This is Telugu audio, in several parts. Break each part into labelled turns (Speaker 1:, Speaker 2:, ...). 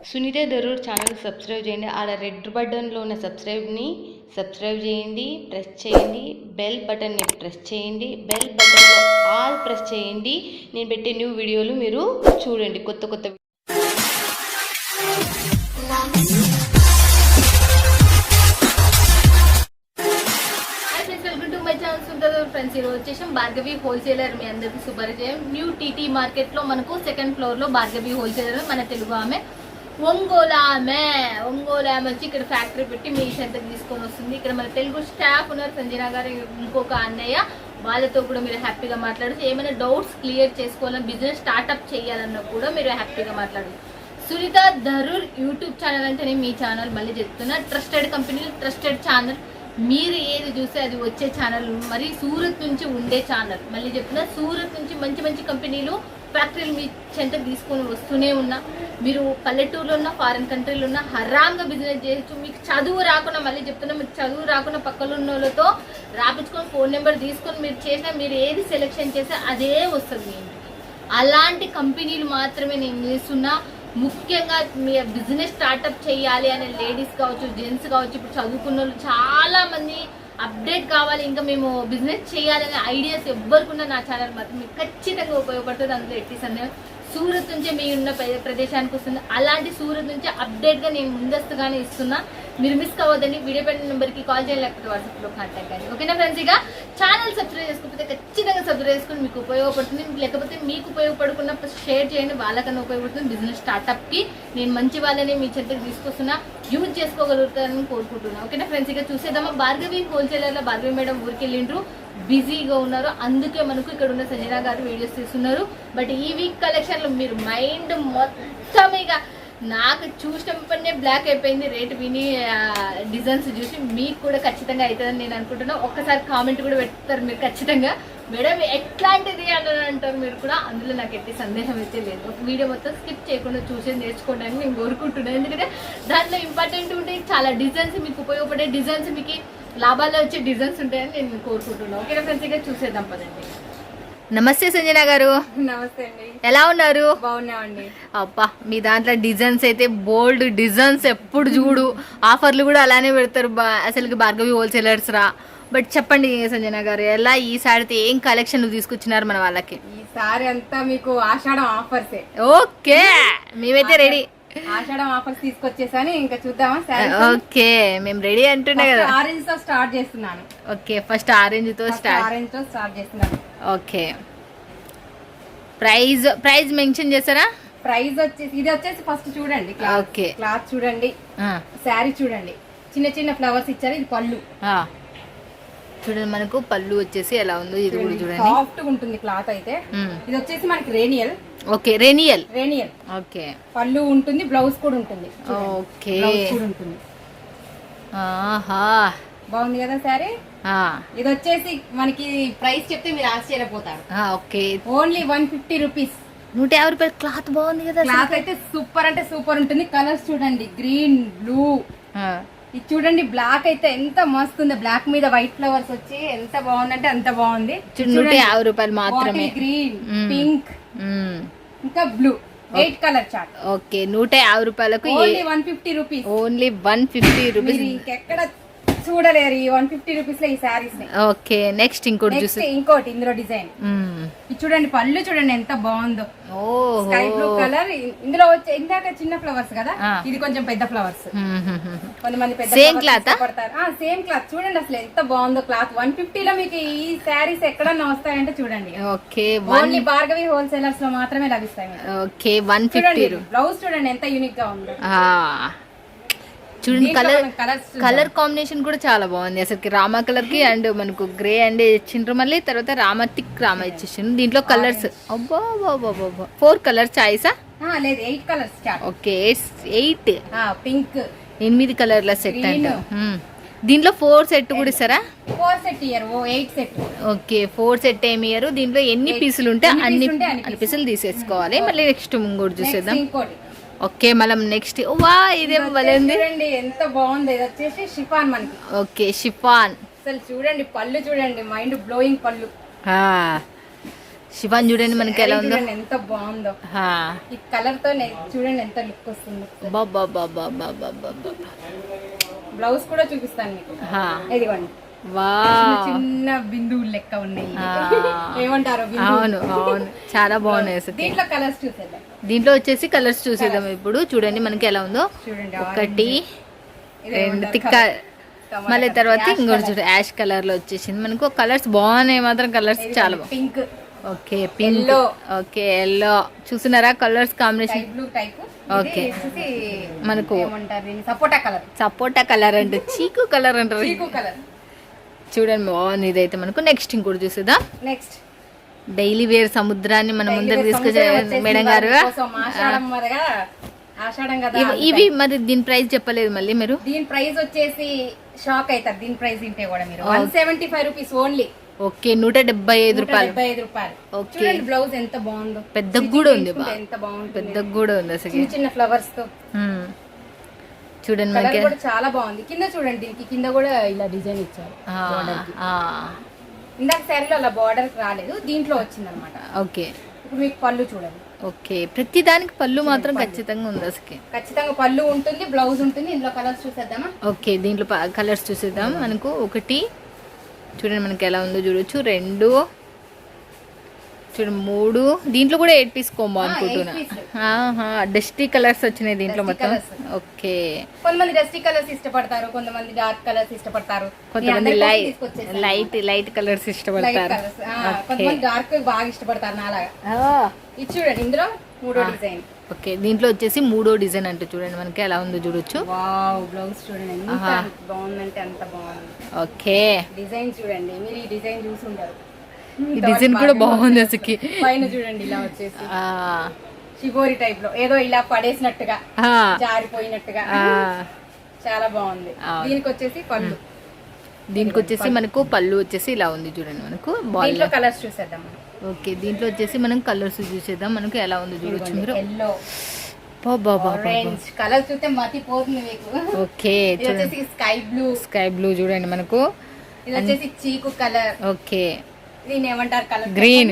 Speaker 1: సునీత దరూర్ ఛానల్ సబ్స్క్రైబ్ చేయండి. ఆడ రెడ్ బటన్లో ఉన్న సబ్స్క్రైబ్ చేయండి, ప్రెస్ చేయండి. బెల్ బటన్ని ప్రెస్ చేయండి. బెల్ బటన్లో ఆల్ ప్రెస్ చేయండి. నేను పెట్టే న్యూ వీడియోలు మీరు చూడండి. కొత్త
Speaker 2: ఫ్రెండ్స్, ఈరోజు వచ్చేసి భార్గవి హోల్సేలర్ మీ అందరికి సుపరిచయం. న్యూ టీటీ మార్కెట్ లో మనకు సెకండ్ ఫ్లోర్ లో భార్గవి హోల్సేలర్ మన తెలుగు ఆమె ఒంగోలు ఆమె వచ్చి ఇక్కడ ఫ్యాక్టరీ పెట్టి మీ సెంటర్కి తీసుకొని వస్తుంది. ఇక్కడ మన తెలుగు స్టాఫ్ ఉన్నారు, సంజన గారు, ఇంకొక అన్నయ్య. వాళ్ళతో కూడా మీరు హ్యాపీగా మాట్లాడచ్చు. ఏమైనా డౌట్స్ క్లియర్ చేసుకోవాలని, బిజినెస్ స్టార్ట్అప్ చేయాలన్నా కూడా మీరు హ్యాపీగా మాట్లాడచ్చు. సునీత దరూర్ యూట్యూబ్ ఛానల్ అంటేనే మీ ఛానల్. మళ్ళీ చెప్తున్నా, ట్రస్టెడ్ కంపెనీ, ట్రస్టెడ్ ఛానల్. మీరు ఏది చూస్తే అది వచ్చే ఛానల్. మరి సూరత్ నుంచి ఉండే ఛానల్. మళ్ళీ చెప్తున్నా, సూరత్ నుంచి మంచి కంపెనీలు, ఫ్యాక్టరీలు మీ చెంతకు తీసుకొని వస్తూనే ఉన్నా. మీరు పల్లెటూరులో ఉన్న, ఫారిన్ కంట్రీలో ఉన్న హరాంగా బిజినెస్ చేయొచ్చు. మీకు చదువు రాకుండా, మళ్ళీ చెప్తున్నా, మీకు చదువు రాకుండా పక్కన ఉన్న వాళ్ళతో రాపించుకొని ఫోన్ నెంబర్ తీసుకొని మీరు చేసినా, మీరు ఏది సెలెక్షన్ చేస్తే అదే వస్తుంది మీ ఇంటికి. అలాంటి కంపెనీలు మాత్రమే నేను చేస్తున్నా. ముఖ్యంగా మీ బిజినెస్ స్టార్ట్అప్ చేయాలి అనే లేడీస్ కావచ్చు, జెంట్స్ కావచ్చు, ఇప్పుడు చదువుకున్న వాళ్ళు చాలా మంది అప్డేట్ కావాలి, ఇంకా మేము బిజినెస్ చేయాలనే ఐడియాస్ ఎవ్వరికున్నా నా ఛానల్ మాత్రం మీకు ఖచ్చితంగా ఉపయోగపడుతుంది. అందులో ఎట్టి సందేహం. సూరత్ నుంచే మీ ఉన్న ప్రదేశానికి వస్తుంది. అలాంటి సూరత్ నుంచి అప్డేట్గా నేను ముందస్తుగానే ఇస్తున్నా. మీరు మిస్ కావద్దండి. వీడియో పెట్టిన నెంబర్కి కాల్ చేయాలి, లేకపోతే వాట్సాప్లో కాంటాక్ట్ కానీ. ఓకేనా ఫ్రెండ్స్? ఇక ఛానల్ సబ్స్క్రైబ్ చేసుకోకపోతే ఖచ్చితంగా సబ్స్క్రైబ్ చేసుకుని మీకు ఉపయోగపడుతుంది. లేకపోతే మీకు ఉపయోగపడకుండా షేర్ చేయండి, వాళ్ళకన్నా ఉపయోగపడుతుంది. బిజినెస్ స్టార్ట్అప్కి నేను మంచి వాళ్ళని మీ చెంతకు తీసుకొస్తున్నా. యూజ్ చేసుకోగలుగుతారని కోరుకుంటున్నాను. ఓకేనా ఫ్రెండ్స్? ఇక చూసేద్దామా. భార్గవి హోల్సేలర్లో భార్గవి మేడం ఊరికి వెళ్ళిండ్రు, బిజీగా ఉన్నారు. అందుకే మనకు ఇక్కడ ఉన్న సంజన గారు వీడియోస్ తీస్తున్నారు. బట్ ఈ వీక్ కలెక్షన్ లో మీరు మైండ్ మొత్తం ఇక నాకు చూసినప్పుడే బ్లాక్ అయిపోయింది. రేట్ విని డిజైన్స్ చూసి మీకు కూడా ఖచ్చితంగా అవుతుందని నేను అనుకుంటున్నా. ఒక్కసారి కామెంట్ కూడా పెడతారు మీరు ఖచ్చితంగా, మేడం ఎట్లాంటిది అని అంటారు మీరు కూడా. అందులో నాకు ఎట్టి సందేహం అయితే లేదు. ఒక వీడియో మొత్తం స్కిప్ చేయకుండా చూసి నేర్చుకోవడానికి నేను కోరుకుంటున్నాను. ఎందుకంటే దాంట్లో ఇంపార్టెంట్ ఉంటే చాలా డిజైన్స్, మీకు ఉపయోగపడే డిజైన్స్, మీకు లాభాల్లో వచ్చే డిజైన్స్ ఉంటాయని నేను కోరుకుంటున్నాను. ఓకే ఫ్రెండ్స్, ఇక చూసేద్దాం పదండి. నమస్తే సంజన గారు.
Speaker 3: నమస్తే అండి.
Speaker 2: ఎలా ఉన్నారు?
Speaker 3: బాగున్నామండి.
Speaker 2: అబ్బా, మీ దాంట్లో డిజైన్స్ అయితే బోల్డ్ డిజైన్స్, ఎప్పుడు చూడు ఆఫర్లు కూడా అలానే పెడతారు. అసలు భార్గవి హోల్సేలర్స్ రా. బట్ చెప్పండి సంజన గారు, ఎలా ఈసారి ఏం కలెక్షన్ తీసుకొచ్చినారు మన వాళ్ళకి?
Speaker 3: ఈసారి అంతా మీకు ఆషాఢం ఆఫర్సే.
Speaker 2: ఓకే, మేమైతే రెడీ.
Speaker 3: ఆషాఢం ఆఫర్స్ తీసుకొచ్చేసాను. ఇంకా చూద్దామా?
Speaker 2: ఓకే, మేము రెడీ అంటున్నా కదా.
Speaker 3: ఆరెంజ్ తో స్టార్ట్ చేస్తున్నాను.
Speaker 2: ఓకే, ఫస్ట్ ఆరెంజ్ తో స్టార్ట్
Speaker 3: చేస్తున్నాను.
Speaker 2: ఓకే, ప్రైస్ మెన్షన్ చేస్తారా?
Speaker 3: ప్రైస్ వచ్చేసి ఇది వచ్చేసి ఫస్ట్ చూడండి.
Speaker 2: ఓకే,
Speaker 3: క్లాత్ చూడండి, శారీ చూడండి, చిన్న ఫ్లవర్స్ ఇచ్చారు. ఇది పళ్ళు
Speaker 2: చూడండి. మనకు పళ్ళు వచ్చేసి ఎలా ఉందో ఇది కూడా చూడండి.
Speaker 3: సాఫ్ట్ గా ఉంటుంది క్లాత్ అయితే. ఇది వచ్చేసి మనకి రేనియల్.
Speaker 2: ఓకే, రేనియల్.
Speaker 3: ఓకే, పళ్ళు ఉంటుంది, బ్లౌజ్ కూడా ఉంటుంది.
Speaker 2: ఓకే,
Speaker 3: ఉంటుంది.
Speaker 2: ఆహా,
Speaker 3: బాగుంది కదా శారీ. ఇది వచ్చేసి మనకి ప్రైస్ చెప్తే మీరు ఆశ్చర్యపోతారు.
Speaker 2: Okay,
Speaker 3: only 150 rupees.
Speaker 2: 150 రూపాయలు. క్లాత్ బాగుంది కదా.
Speaker 3: క్లాత్ అయితే సూపర్ అంటే సూపర్ ఉంటుంది. కలర్స్ చూడండి, గ్రీన్, బ్లూ. ఇది చూడండి, బ్లాక్ అయితే ఎంత మస్తు ఉంది. బ్లాక్ మీద వైట్ ఫ్లవర్స్ వచ్చి ఎంత బాగుందంటే అంత బాగుంది.
Speaker 2: 150 రూపాయలు మాత్రమే.
Speaker 3: గ్రీన్, పింక్, ఇంకా బ్లూ, 8 కలర్ చార్ట్.
Speaker 2: ఓకే, 150 రూపాయలకు
Speaker 3: ఓన్లీ 150 రూపీస్.
Speaker 2: Only 150 rupees.
Speaker 3: ఇంకెక్కడ చూడలేరు ఈ 150 రూపీస్ లో ఈ సారీస్ ని.
Speaker 2: ఓకే, నెక్స్ట్ ఇంకోటి
Speaker 3: ఇందులో డిజైన్ చూడండి. పళ్ళు చూడండి ఎంత బాగుందో. Sky blue colour. ఇందులో వచ్చే ఇందాక చిన్న ఫ్లవర్స్ కదా, ఇది కొంచెం పెద్ద ఫ్లవర్స్. కొంతమంది పెద్ద
Speaker 2: సేమ్ క్లాత్
Speaker 3: సేమ్ క్లాత్ చూడండి. అసలు ఎంత బాగుందో క్లాత్. 150 లో మీకు ఈ సారీస్ ఎక్కడన్నా వస్తాయంటే చూడండి.
Speaker 2: ఓకే,
Speaker 3: ఓన్లీ భార్గవి హోల్సేలర్స్ లో మాత్రమే లభిస్తాయి.
Speaker 2: ఓకే, 150.
Speaker 3: బ్లౌజ్ చూడండి ఎంత యూనిక్ గా ఉందో.
Speaker 2: చూడండి, కలర్ కాంబినేషన్ కూడా చాలా బాగుంది. అసలు రామా కలర్ కి అండ్ మనకు గ్రే అండ్ ఇచ్చిండ్రు. మళ్ళీ తర్వాత రామా థిక్ రామా ఇచ్చేసిండ్రు. దీంట్లో కలర్స్ 4 కలర్ చాయిసా?
Speaker 3: లేదు, 8 కలర్స్.
Speaker 2: ఓకే, 8
Speaker 3: పింక్,
Speaker 2: 8 కలర్ల సెట్ అంట. దీంట్లో 4 సెట్ కూడా ఇస్తారా?
Speaker 3: 4 set year, 8 set.
Speaker 2: Okay, 4 set ఏమి ఇయర్. దీంట్లో ఎన్ని పీసులు ఉంటే అన్ని పీసులు తీసేసుకోవాలి. మళ్ళీ నెక్స్ట్ ముంగోటి చూసేద్దాం. ఓకే, మనం నెక్స్ట్ ఇదే
Speaker 3: చూడండి ఎంత బాగుంది. ఇది వచ్చేసి షిఫాన్ మనకి.
Speaker 2: Okay, chiffon.
Speaker 3: అసలు చూడండి పళ్ళు చూడండి, మైండ్ బ్లోయింగ్ పళ్ళు.
Speaker 1: శివాన్ చూడండి మనకి ఎలా ఉందో.
Speaker 3: చూడండి ఎంత బాగుందో.
Speaker 1: హా.
Speaker 3: ఈ కలర్ తో చూడండి ఎంత లుక్ వస్తుందో. బ్లౌజ్ కూడా చూపిస్తాను మీకు. ఇదిగోండి చిన్న బిందువులు లెక్క ఉన్నాయి. ఏమంటారు?
Speaker 1: అవును అవును, చాలా బాగున్నాయి.
Speaker 3: దీంట్లో కలర్స్ చూసేద్దాం.
Speaker 1: దీంట్లో వచ్చేసి కలర్స్ చూసేద్దాం ఇప్పుడు. చూడండి మనకి ఎలా ఉందో.
Speaker 3: చూడండి
Speaker 1: 1 2 తిక్క, మళ్ళీ తర్వాత ఇంకోటి చూడండి యాష్ కలర్ లో వచ్చేసింది మనకు. కలర్స్ బాగున్నాయి మాత్రం, కలర్స్ చాలా బాగుంది.
Speaker 3: Pink,
Speaker 1: okay pink, okay yellow, చూస్తున్నారా colours combination.
Speaker 3: Blue type.
Speaker 1: Okay మనకు
Speaker 3: సపోటా కలర్.
Speaker 1: సపోటా కలర్ అంటే చీకు కలర్ అంటారు.
Speaker 3: చీకు కలర్
Speaker 1: చూడండి బాగుంది. ఇదైతే మనకు నెక్స్ట్ ఇంకోటి చూసేదా.
Speaker 3: నెక్స్ట్
Speaker 1: డైలీ వేర్ సముద్రాన్ని మనం ముందర తీసుకొచ్చే మేడం గారు. ఇవి మరి దీని ప్రైస్ చెప్పలేదు మళ్ళీ మీరు.
Speaker 3: దీని ప్రైస్ వచ్చేసి షాక్ అవుతారు. దీని ప్రైస్ ఇంటే కూడా మీరు 175 రూపీస్ ఓన్లీ.
Speaker 1: ఓకే 175 రూపాయలు.
Speaker 3: 175 రూపాయలు. ఓకే బ్లౌజ్ ఎంత బాగుందో.
Speaker 1: పెద్దగా కూడా ఉంది.
Speaker 3: ఎంత బాగుంది,
Speaker 1: పెద్దగా కూడా ఉంది అసలు.
Speaker 3: చిన్న చిన్న ఫ్లవర్స్ తో
Speaker 1: చూడండి
Speaker 3: మనకి కూడా చాలా బాగుంది. కింద చూడండి, దీనికి కింద కూడా ఇలా డిజైన్ ఇచ్చారు. ఇందాక శారీలో అలా బార్డర్ రాలేదు, దీంట్లో వచ్చింది అనమాట.
Speaker 1: ఓకే
Speaker 3: ఇప్పుడు మీకు పళ్ళు చూడండి.
Speaker 1: ఓకే ప్రతి దానికి పళ్ళు మాత్రం ఖచ్చితంగా ఉంది అసలు.
Speaker 3: ఖచ్చితంగా పళ్ళు ఉంటుంది, బ్లౌజ్ ఉంటుంది. ఇందులో కలర్స్ చూసేద్దామా.
Speaker 1: ఓకే దీంట్లో కలర్స్ చూసేద్దాం. మనకు 1 చూడండి మనకి ఎలా ఉందో చూడొచ్చు. 2 చూడండి 3. దీంట్లో కూడా 8 పీస్ కోంబో అనుకుంటున్నా. డస్టీ కలర్స్ వచ్చినాయి దీంట్లో మొత్తం. ఓకే
Speaker 3: కొంతమంది డస్టీ కలర్స్ ఇష్టపడతారు, కొంతమంది డార్క్ కలర్స్ ఇష్టపడతారు,
Speaker 1: కొంతమంది లైట్ కలర్స్ ఇష్టపడతారు,
Speaker 3: కొంతమంది డార్క్ బాగా ఇష్టపడతారు నాలాగా. ఇది చూడండి ఇందులో 3వ డిజైన్.
Speaker 1: ఓకే దీంట్లో వచ్చేసి 3వ డిజైన్ అంటే చూడండి మనకి ఎలా ఉందో చూడొచ్చు.
Speaker 3: వావ్ బ్లౌజ్ చూడండి ఎంత బాగుందంటే అంత బాగుంది.
Speaker 1: ఓకే
Speaker 3: డిజైన్ చూడండి, మీరు ఈ డిజైన్ చూసి ఉంటారు.
Speaker 1: ఈ డిజైన్ కూడా బాగుంది అసలు.
Speaker 3: పైన చూడండి ఇలా వచ్చేసి షిబోరి టైప్ లో ఏదో ఇలా పడేసినట్టుగా, జారిపోయినట్టుగా చాలా బాగుంది. దీనికి వచ్చేసి పళ్ళు.
Speaker 1: దీనికి వచ్చేసి మనకు పళ్ళు వచ్చేసి ఇలా ఉంది చూడండి మనకు.
Speaker 3: దీంట్లో కలర్స్ చూసేద్దాం.
Speaker 1: ఓకే దీంట్లో వచ్చేసి మనం కలర్స్ చూసేద్దాం. మనకు ఎలా ఉంది చూడొచ్చు మీరు.
Speaker 3: ఎల్లో, ఆరెంజ్ కలర్ చూస్తే మతి పోతుంది మీకు.
Speaker 1: ఓకే స్కై బ్లూ చూడండి మనకు.
Speaker 3: ఇది వచ్చేసి చీకు కలర్.
Speaker 1: ఓకే
Speaker 3: దీని ఏమంటారు colour?
Speaker 1: Green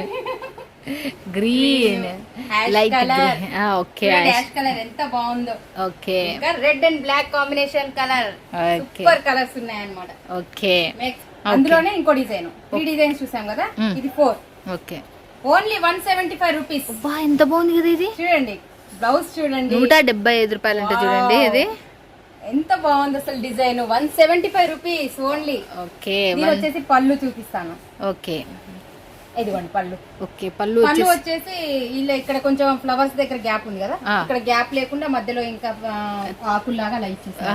Speaker 1: light
Speaker 3: colour.
Speaker 1: Okay
Speaker 3: ash colour ఎంత బాగుందో.
Speaker 1: ఓకే
Speaker 3: ఇంకా red and black combination colour. Super colours ఉన్నాయన్నమాట.
Speaker 1: ఓకే
Speaker 3: అందులోనే ఇంకో డిజైన్. 3 డిజైన్స్ చూసాం కదా, ఇది 4.
Speaker 1: Okay
Speaker 3: only 175 rupees.
Speaker 1: ఎంత బాగుంది కదా ఇది.
Speaker 3: చూడండి బ్లౌజ్ చూడండి
Speaker 1: 175 రూపాయలు అంటే చూడండి ఇది
Speaker 3: ఎంత బాగుంది అసలు. Design 175 rupees only.
Speaker 1: ఓకే
Speaker 3: వచ్చేసి పళ్ళు చూపిస్తాను.
Speaker 1: ఓకే
Speaker 3: ఇదిగోండి పళ్ళు.
Speaker 1: ఓకే పళ్ళు
Speaker 3: వచ్చేసి ఇలా ఇక్కడ కొంచెం ఫ్లవర్స్ దగ్గర గ్యాప్ ఉంది కదా, ఇక్కడ గ్యాప్ లేకుండా మధ్యలో ఇంకా ఆకుల్లాగా అలా ఇచ్చేసారు.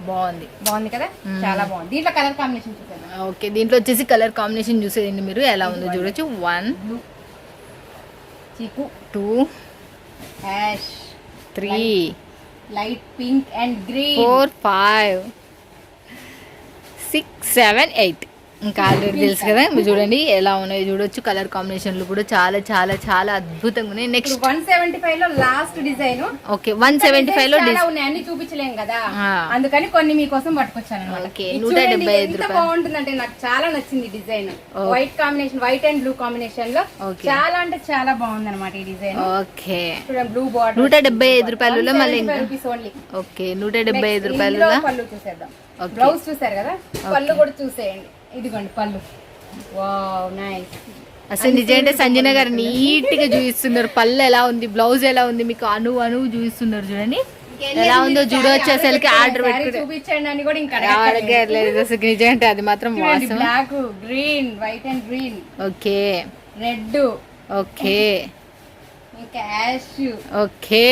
Speaker 3: బాగుంది కదా, చాలా బాగుంది. దీంట్లో కలర్ కాంబినేషన్ చూసాను.
Speaker 1: ఓకే దీంట్లో వచ్చేసి కలర్ కాంబినేషన్ చూసేయండి మీరు ఎలా ఉందో చూడొచ్చు. 1
Speaker 3: బ్లూ, చీకు,
Speaker 1: 2
Speaker 3: ash,
Speaker 1: 3
Speaker 3: light pink and green,
Speaker 1: 4 5 6 7 8. ఇంకా ఆల్రెడీ తెలుసు కదా మీరు చూడండి ఎలా ఉన్నాయో చూడొచ్చు. కలర్ కాంబినేషన్లు కూడా చాలా చాలా చాలా అద్భుతంగా ఉన్నాయి. నెక్స్ట్
Speaker 3: 175 లో లాస్ట్ డిజైన్.
Speaker 1: ఓకే 175 లో
Speaker 3: ఉన్నాయి, అన్ని చూపించలేం కదా, అందుకని కొన్ని మీకోసం పట్టుకొచ్చాను.
Speaker 1: ఓకే 175 రూపాయలు.
Speaker 3: బాగుంటుందంటే నాకు చాలా నచ్చింది design. White combination, white and blue combination లో చాలా అంటే చాలా బాగుంది అనమాట ఈ డిజైన్.
Speaker 1: Okay
Speaker 3: blue border.
Speaker 1: 175 రూపాయలలో మళ్ళీ
Speaker 3: ఓన్లీ.
Speaker 1: ఓకే 175 రూపాయలు.
Speaker 3: పళ్ళు చూసేద్దాం. బ్లౌజ్ చూసారు కదా, పళ్ళు కూడా చూసేయండి. ఇదిగోండి పళ్ళు. Wow nice.
Speaker 1: అసలు నిజంగా సంజన గారు నీట్ గా చూపిస్తున్నారు. పళ్ళు ఎలా ఉంది, బ్లౌజ్ ఎలా ఉంది, మీకు అణువు చూపిస్తున్నారు. చూడండి ఎలా ఉందో చూడవచ్చు. అసలుకి ఆర్డర్
Speaker 3: చూపించండి అని కూడా ఇంకా
Speaker 1: అడగలేదు అసలు నిజంగా. అది మాత్రం
Speaker 3: black, green, white and green.
Speaker 1: Okay
Speaker 3: red.
Speaker 1: Okay
Speaker 3: ఇంకా యాష్.
Speaker 1: ఓకే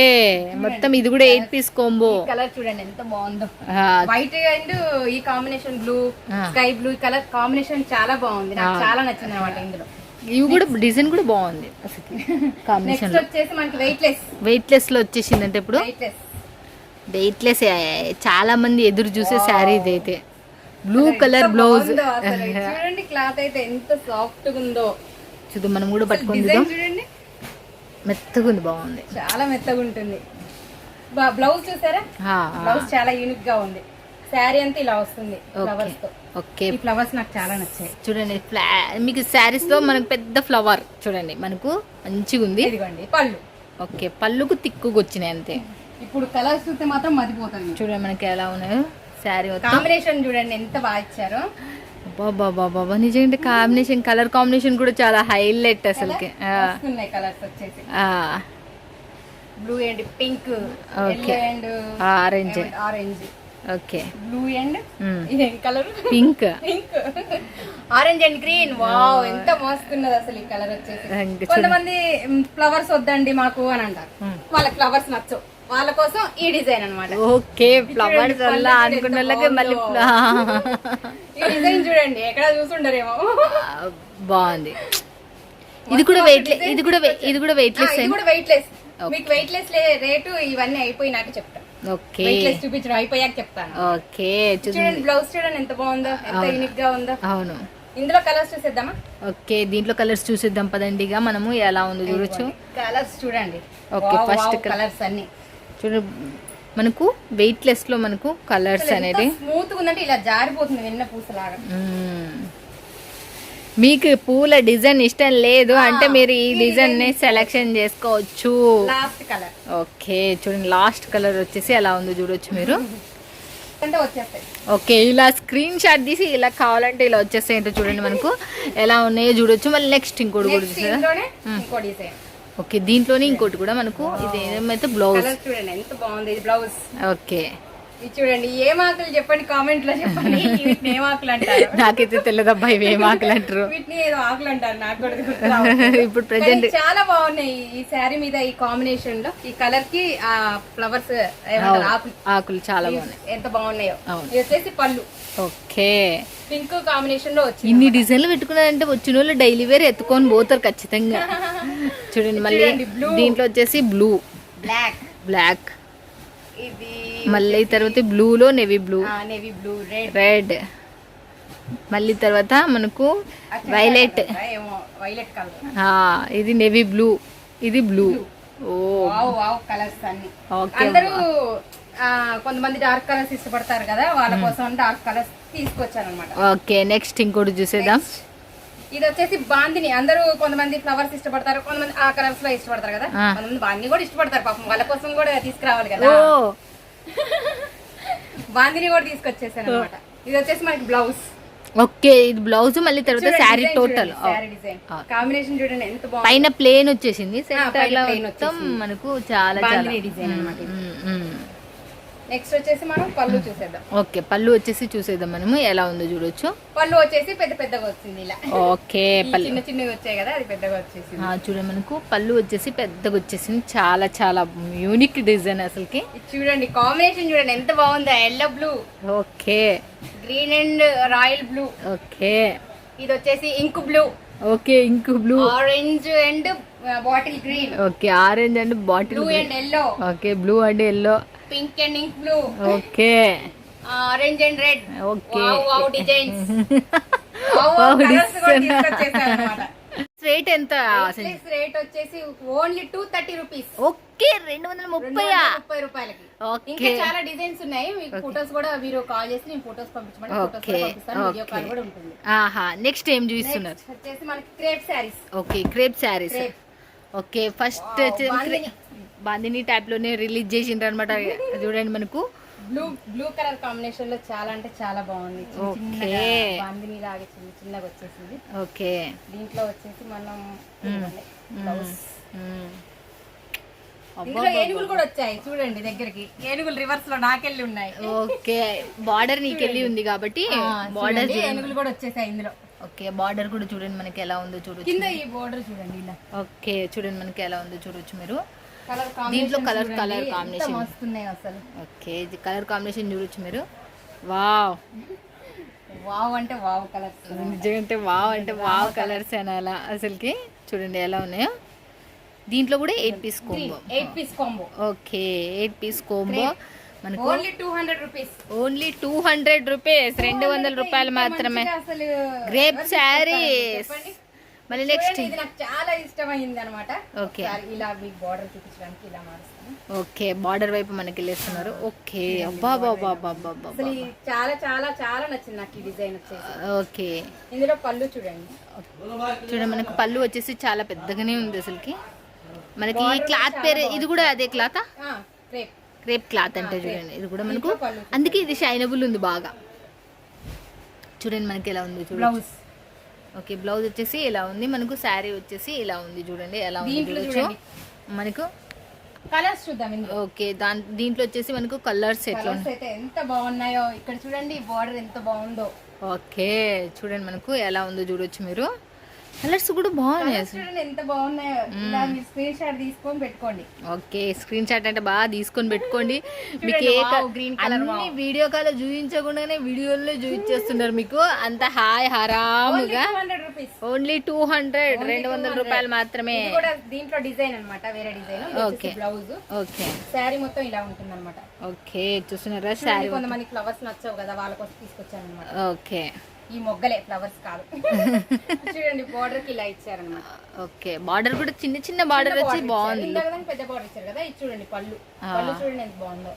Speaker 1: మొత్తం ఇది కూడా 8 పీస్ కాంబో.
Speaker 3: కలర్ చూడండి ఎంత బాగుందో. వైట్ అండ్ ఈ combination blue, sky blue colour combination చాలా బాగుంది. నాకు చాలా నచ్చింది అనమాట. ఇందులో
Speaker 1: ఇవి కూడా డిజైన్ కూడా బాగుంది అసలు. కాంబినేషన్
Speaker 3: వచ్చేసి మనకి
Speaker 1: వెయిట్ లెస్ లో వచ్చేసింది. అంటే ఇప్పుడు వెయిట్ లెస్ చాలా మంది ఎదురు చూసే శారీ ఇదైతే. బ్లూ కలర్ బ్లౌజ్
Speaker 3: చూడండి. క్లాత్ అయితే ఎంత సాఫ్ట్ గా ఉందో
Speaker 1: చూద్దాం. మనం కూడా పట్టుకుంది
Speaker 3: చూడండి.
Speaker 1: మెత్తగా ఉంది, బాగుంది,
Speaker 3: చాలా మెత్తగా ఉంటుంది. బ్లౌజ్ చూసారా, బ్లౌజ్ చాలా యూనిక్ గా ఉంది. శారీ అంతా ఇలా వస్తుంది ఫ్లవర్స్ తో.
Speaker 1: ఓకే
Speaker 3: ఈ ఫ్లవర్స్ నాకు చాలా నచ్చాయి.
Speaker 1: చూడండి మీకు శారీస్ లో మనకు పెద్ద ఫ్లవర్ చూడండి మనకు మంచిగా ఉంది.
Speaker 3: ఇదిగోండి పళ్ళు.
Speaker 1: ఓకే పళ్ళుకు తిక్కుగా వచ్చినాయి అంతే.
Speaker 3: ఇప్పుడు కలర్స్ చూస్తే మాత్రం మదిపోతుంది.
Speaker 1: చూడండి మనకి ఎలా ఉన్నాయో శారీ
Speaker 3: కాంబినేషన్ చూడండి ఎంత బాగా ఇచ్చారు.
Speaker 1: బాబా నిజంగా కాంబినేషన్ కలర్ కాంబినేషన్ కూడా చాలా హైలైట్ అసలుకి.
Speaker 3: కలర్స్ వచ్చేసి blue and pink,
Speaker 1: okay
Speaker 3: and
Speaker 1: orange. Okay
Speaker 3: blue and ఇదే colour
Speaker 1: pink,
Speaker 3: pink, orange and green. Wow ఎంత మస్తున్నది అసలు ఈ కలర్ వచ్చేసి. కొంతమంది ఫ్లవర్స్ వద్దండి మాకు అని అంటారు, వాళ్ళకి ఫ్లవర్స్ నచ్చవు, వాళ్ళ కోసం ఈ డిజైన్ అన్నమాట.
Speaker 1: ఓకే ఫ్లవర్స్ వల్ల అనుకున్న వాళ్ళకి మళ్ళీ
Speaker 3: ఈ డిజైన్ చూడండి ఎక్కడ చూసుండరేమో.
Speaker 1: బాగుంది. ఇది కూడా వెయిట్లెస్. ఇది కూడా వెయిట్లెస్.
Speaker 3: ఇది కూడా వెయిట్లెస్. మీకు వెయిట్లెస్ రేటు ఇవన్నీ అయిపోయినాక చెప్తాను.
Speaker 1: ఓకే
Speaker 3: వెయిట్లెస్ చూపించడం అయిపోయాక చెప్తాను.
Speaker 1: ఓకే
Speaker 3: చూడండి బ్లౌజ్ చూడండి ఎంత బాగుందో, ఎంత యూనిక్ గా ఉందో.
Speaker 1: అవును.
Speaker 3: ఇందులో కలర్స్ చూసేద్దామా?
Speaker 1: ఓకే దీంట్లో కలర్స్ చూసేద్దాం పదండి. ఇక మనము ఎలా ఉందో చూడొచ్చు.
Speaker 3: కలర్స్ చూడండి.
Speaker 1: ఓకే ఫస్ట్
Speaker 3: కలర్స్ అన్ని
Speaker 1: చూడండి మనకు వెయిట్లెస్ లో మనకు కలర్స్ అనేది
Speaker 3: స్మూత్ ఉందంటే ఇలా జారిపోతుంది వెన్న పూసలాగా.
Speaker 1: మీకు పూల డిజైన్ ఇష్టం లేదు అంటే మీరు ఈ డిజైన్ ని సెలెక్షన్ చేసుకోవచ్చు.
Speaker 3: Last colour.
Speaker 1: ఓకే చూడండి లాస్ట్ కలర్ వచ్చేసి ఎలా ఉందో చూడొచ్చు మీరు.
Speaker 3: అంటే వచ్చేస్తాయి.
Speaker 1: ఓకే ఇలా స్క్రీన్ షాట్ తీసి ఇలా కావాలంటే ఇలా వచ్చేస్తాయి. ఏంటో చూడండి మనకు ఎలా ఉన్నాయో చూడొచ్చు. మళ్ళీ నెక్స్ట్ ఇంకోటి కూడా చూసారా? ఓకే దీంట్లోనే ఇంకోటి కూడా మనకు ఇది ఏమైతే బ్లౌజ్
Speaker 3: చూడండి ఎంత బాగుంది. ఇది బ్లౌజ్.
Speaker 1: ఓకే
Speaker 3: ఇది చూడండి ఏం ఆకులు చెప్పండి కామెంట్ లో చెప్పండి. వీటిని ఏం ఆకులు అంటారు?
Speaker 1: నాకైతే తెలియదబ్బా ఇవి ఏం ఆకులు అంటారు.
Speaker 3: వీటిని ఏదో ఆకులు అంటారు, నాకు కూడా
Speaker 1: ఇప్పుడు ప్రెసెంట్
Speaker 3: చాలా బాగున్నాయి. ఈ శారీ మీద ఈ కాంబినేషన్ లో ఈ కలర్ కి ఆ ఫ్లవర్స్
Speaker 1: ఆకులు చాలా బాగున్నాయి.
Speaker 3: ఎంత బాగున్నాయో. ఇది వచ్చేసి పళ్ళు.
Speaker 1: ఓకే
Speaker 3: పింక్ కాంబినేషన్ లో వచ్చింది.
Speaker 1: ఇన్ని డిజైన్లు పెట్టుకున్నారంటే వచ్చిన వాళ్ళు డైలీ వేర్ ఎత్తుకొని పోతారు ఖచ్చితంగా. చూడండి మళ్ళీ దీంట్లో వచ్చేసి బ్లూ, బ్లాక్,
Speaker 3: ఇది
Speaker 1: మళ్ళీ తర్వాత బ్లూలో నేవీ బ్లూ, రెడ్, మళ్ళీ తర్వాత మనకు వైలెట్, ఇది నేవీ బ్లూ, ఇది బ్లూ. ఓ
Speaker 3: కలర్స్ అన్ని. అందరూ కొంతమంది డార్క్ కలర్స్ ఇష్టపడతారు కదా, వాళ్ళ కోసం డార్క్ కలర్స్ తీసుకొచ్చాను అనమాట.
Speaker 1: ఓకే నెక్స్ట్ ఇంకోటి చూసేద్దాం.
Speaker 3: ఇది వచ్చేసి బాందిని. అందరూ కొంతమంది ఫ్లవర్స్ ఇష్టపడతారు, కొంతమంది ఆ కలర్స్ లో ఇష్టపడతారు కదా, కొంతమంది బాందిని కూడా ఇష్టపడతారు పాపం, వాళ్ళ కోసం కూడా తీసుకురావాలి కదా. బాందిని కూడా తీసుకొచ్చేసాను అనమాట. ఇది వచ్చేసి మనకి బ్లౌజ్.
Speaker 1: ఓకే ఇది బ్లౌజ్ మళ్ళీ తర్వాత శారీ టోటల్
Speaker 3: కాంబినేషన్ చూడండి ఎంత బాగుంది.
Speaker 1: పైన ప్లేన్ వచ్చేసింది, సెంటర్ లో మొత్తం మనకు చాలా
Speaker 3: డిజైన్ అన్నమాట. నెక్స్ట్ వచ్చేసి మనం పళ్ళు చూసేద్దాం.
Speaker 1: ఓకే పళ్ళు వచ్చేసి చూసేద్దాం మనము ఎలా ఉందో చూడొచ్చు.
Speaker 3: పళ్ళు వచ్చేసి పెద్ద పెద్దగా వచ్చింది ఇలా.
Speaker 1: ఓకే
Speaker 3: చిన్న చిన్నగా వచ్చాయి కదా, అది పెద్దగా వచ్చేసి
Speaker 1: చూడండి మనకు పళ్ళు వచ్చేసి పెద్దగా వచ్చేసింది. చాలా చాలా యూనిక్ డిజైన్ అసలుకి.
Speaker 3: చూడండి కాంబినేషన్ చూడండి ఎంత బాగుంది. Yellow blue,
Speaker 1: okay
Speaker 3: green and royal blue.
Speaker 1: Okay
Speaker 3: ఇది వచ్చేసి ink blue.
Speaker 1: Okay ink blue,
Speaker 3: orange and bottle green.
Speaker 1: Okay orange and bottle
Speaker 3: blue and yellow.
Speaker 1: Okay blue and yellow,
Speaker 3: pink and ink blue.
Speaker 1: Okay
Speaker 3: orange and red.
Speaker 1: Okay
Speaker 3: wow designs.
Speaker 1: Rate ఎంత?
Speaker 3: రేట్ వచ్చేసి ఓన్లీ 230 రూపీస్.
Speaker 1: ఓకే 230
Speaker 3: రూపాయలకి. ఇంకా చాలా డిజైన్స్ ఉన్నాయి. మీకు ఫోటోస్ కూడా మీరు కాల్ చేసి నేను ఫోటోస్ పంపించమంటే ఫోటోస్ కూడా పంపిస్తాను. వీడియో కాల్ కూడా ఉంటుంది.
Speaker 1: ఆహా నెక్స్ట్ ఏం చూస్తున్నారు?
Speaker 3: వచ్చేసి మనకి crepe saris.
Speaker 1: Okay crepe saris. Okay first bandhani type లోనే రిలీజ్ చేసిండ్రు అనమాట. చూడండి మనకు
Speaker 3: బ్లూ కలర్ కాంబినేషన్ లో చాలా అంటే చాలా బాగుంది.
Speaker 1: ఓకే
Speaker 3: బాందిని లాగా చిన్నగా వచ్చేసింది.
Speaker 1: ఓకే
Speaker 3: దీంట్లో వచ్చేసి మనం ఇందులో ఏనుగులు కూడా వచ్చాయి చూడండి దగ్గరికి. ఏనుగులు రివర్స్ లో నాకెళ్ళి ఉన్నాయి.
Speaker 1: ఓకే బార్డర్ నీకెళ్ళి ఉంది కాబట్టి బార్డర్
Speaker 3: ఏనుగులు కూడా వచ్చేసాయి ఇందులో.
Speaker 1: ఓకే బార్డర్ కూడా చూడండి మనకి ఎలా ఉందో చూడొచ్చు.
Speaker 3: కింద ఈ బార్డర్ చూడండి ఇలా.
Speaker 1: ఓకే చూడండి మనకి ఎలా ఉందో చూడొచ్చు మీరు. దీంట్లో కలర్ కాంబినేషన్
Speaker 3: వస్తున్నాయి అసలు.
Speaker 1: ఓకే ఇది కలర్ కాంబినేషన్ చూడొచ్చు మీరు. వావ్
Speaker 3: వావ్ అంటే వావ్ కలర్స్.
Speaker 1: నిజంగా వావ్ అంటే వావ్ కలర్స్ అనాలా అసలుకి. చూడండి ఎలా ఉన్నాయో. దీంట్లో కూడా 8 piece combo.
Speaker 3: 8 piece combo.
Speaker 1: Okay 8 piece combo మనకు
Speaker 3: ఓన్లీ 200 రూపీస్.
Speaker 1: Only 200 rupees. 200 రూపాయలు మాత్రమే. గ్రేప్ శారీస్ మళ్ళీ నెక్స్ట్
Speaker 3: ఇది నాకు చాలా ఇష్టమైంది అనమాట.
Speaker 1: ఓకే
Speaker 3: ఇలా మీకు బార్డర్ చూపించడానికి ఇలా మారుస్తాను.
Speaker 1: ఓకే బార్డర్ వైపు మనకి వెళ్ళేస్తున్నారు. ఓకే అబ్బా బాబా బాబా
Speaker 3: అసలు ఇది చాలా చాలా చాలా నచ్చింది నాకు ఈ డిజైన్ వచ్చేసి.
Speaker 1: ఓకే
Speaker 3: ఇందులో పళ్ళు చూడండి.
Speaker 1: చూడండి మనకు పళ్ళు వచ్చేసి చాలా పెద్దగానే ఉంది అసలుకి. మనకి ఈ క్లాత్ పేరు ఇది కూడా అదే క్లాతా?
Speaker 3: క్రేప్
Speaker 1: క్రేప్ క్లాత్ అంటే చూడండి ఇది కూడా మనకు, అందుకే ఇది షైనబుల్ ఉంది బాగా. చూడండి మనకి ఎలా ఉంది చూడండి.
Speaker 3: బ్లౌజ్
Speaker 1: ఓకే బ్లౌజ్ వచ్చేసి ఇలా ఉంది మనకు. శారీ వచ్చేసి ఇలా ఉంది చూడండి ఎలా ఉంది చూడొచ్చు మనకు.
Speaker 3: కలర్స్ చూద్దాం ఇందులో.
Speaker 1: ఓకే దీంట్లో వచ్చేసి మనకు కలర్స్ ఎట్లా
Speaker 3: కలర్స్ అయితే ఎంత బాగున్నాయో. ఇక్కడ చూడండి బార్డర్ ఎంత బాగుందో.
Speaker 1: ఓకే చూడండి మనకు ఎలా ఉందో చూడొచ్చు మీరు. కలర్స్ కూడా బాగున్నాయి అసలు.
Speaker 3: చూడండి ఎంత బాగున్నాయో. ఇలా మీరు స్క్రీన్ షాట్ తీసుకొని పెట్టుకోండి.
Speaker 1: ఓకే స్క్రీన్ షాట్ అంటే బాగా తీసుకొని పెట్టుకోండి. మీకు ఏ
Speaker 3: గ్రీన్ కలర్
Speaker 1: అన్ని వీడియో కాల్ చూపించకుండానే వీడియోలో చూపించేస్తున్నారు మీకు. అంత హాయ్ హరాముగా.
Speaker 3: 200 రూపీస్
Speaker 1: ఓన్లీ 200 200 రూపాయలు మాత్రమే.
Speaker 3: ఇది కూడా దీంట్లో డిజైన్ అన్నమాట, వేరే design.
Speaker 1: Okay
Speaker 3: blouse.
Speaker 1: Okay
Speaker 3: sari మొత్తం ఇలా ఉంటుంది అనమాట.
Speaker 1: ఓకే చూస్తున్నారా శారీ.
Speaker 3: కొంతమంది ఫ్లవర్స్ నచ్చవు కదా, వాళ్ళ కోసం తీసుకొచ్చాను అనమాట.
Speaker 1: ఓకే
Speaker 3: ఈ మొగ్గలే ఫ్లవర్స్ కాదు. చూడండి బార్డర్ కి ఇలా ఇచ్చారనమాట.
Speaker 1: ఓకే బార్డర్ కూడా చిన్న చిన్న బార్డర్ వచ్చి బాగుంది.
Speaker 3: పెద్ద బార్డర్ ఇచ్చారు కదా. ఇది చూడండి పళ్ళు. పళ్ళు చూడండి ఎంత బాగుందో.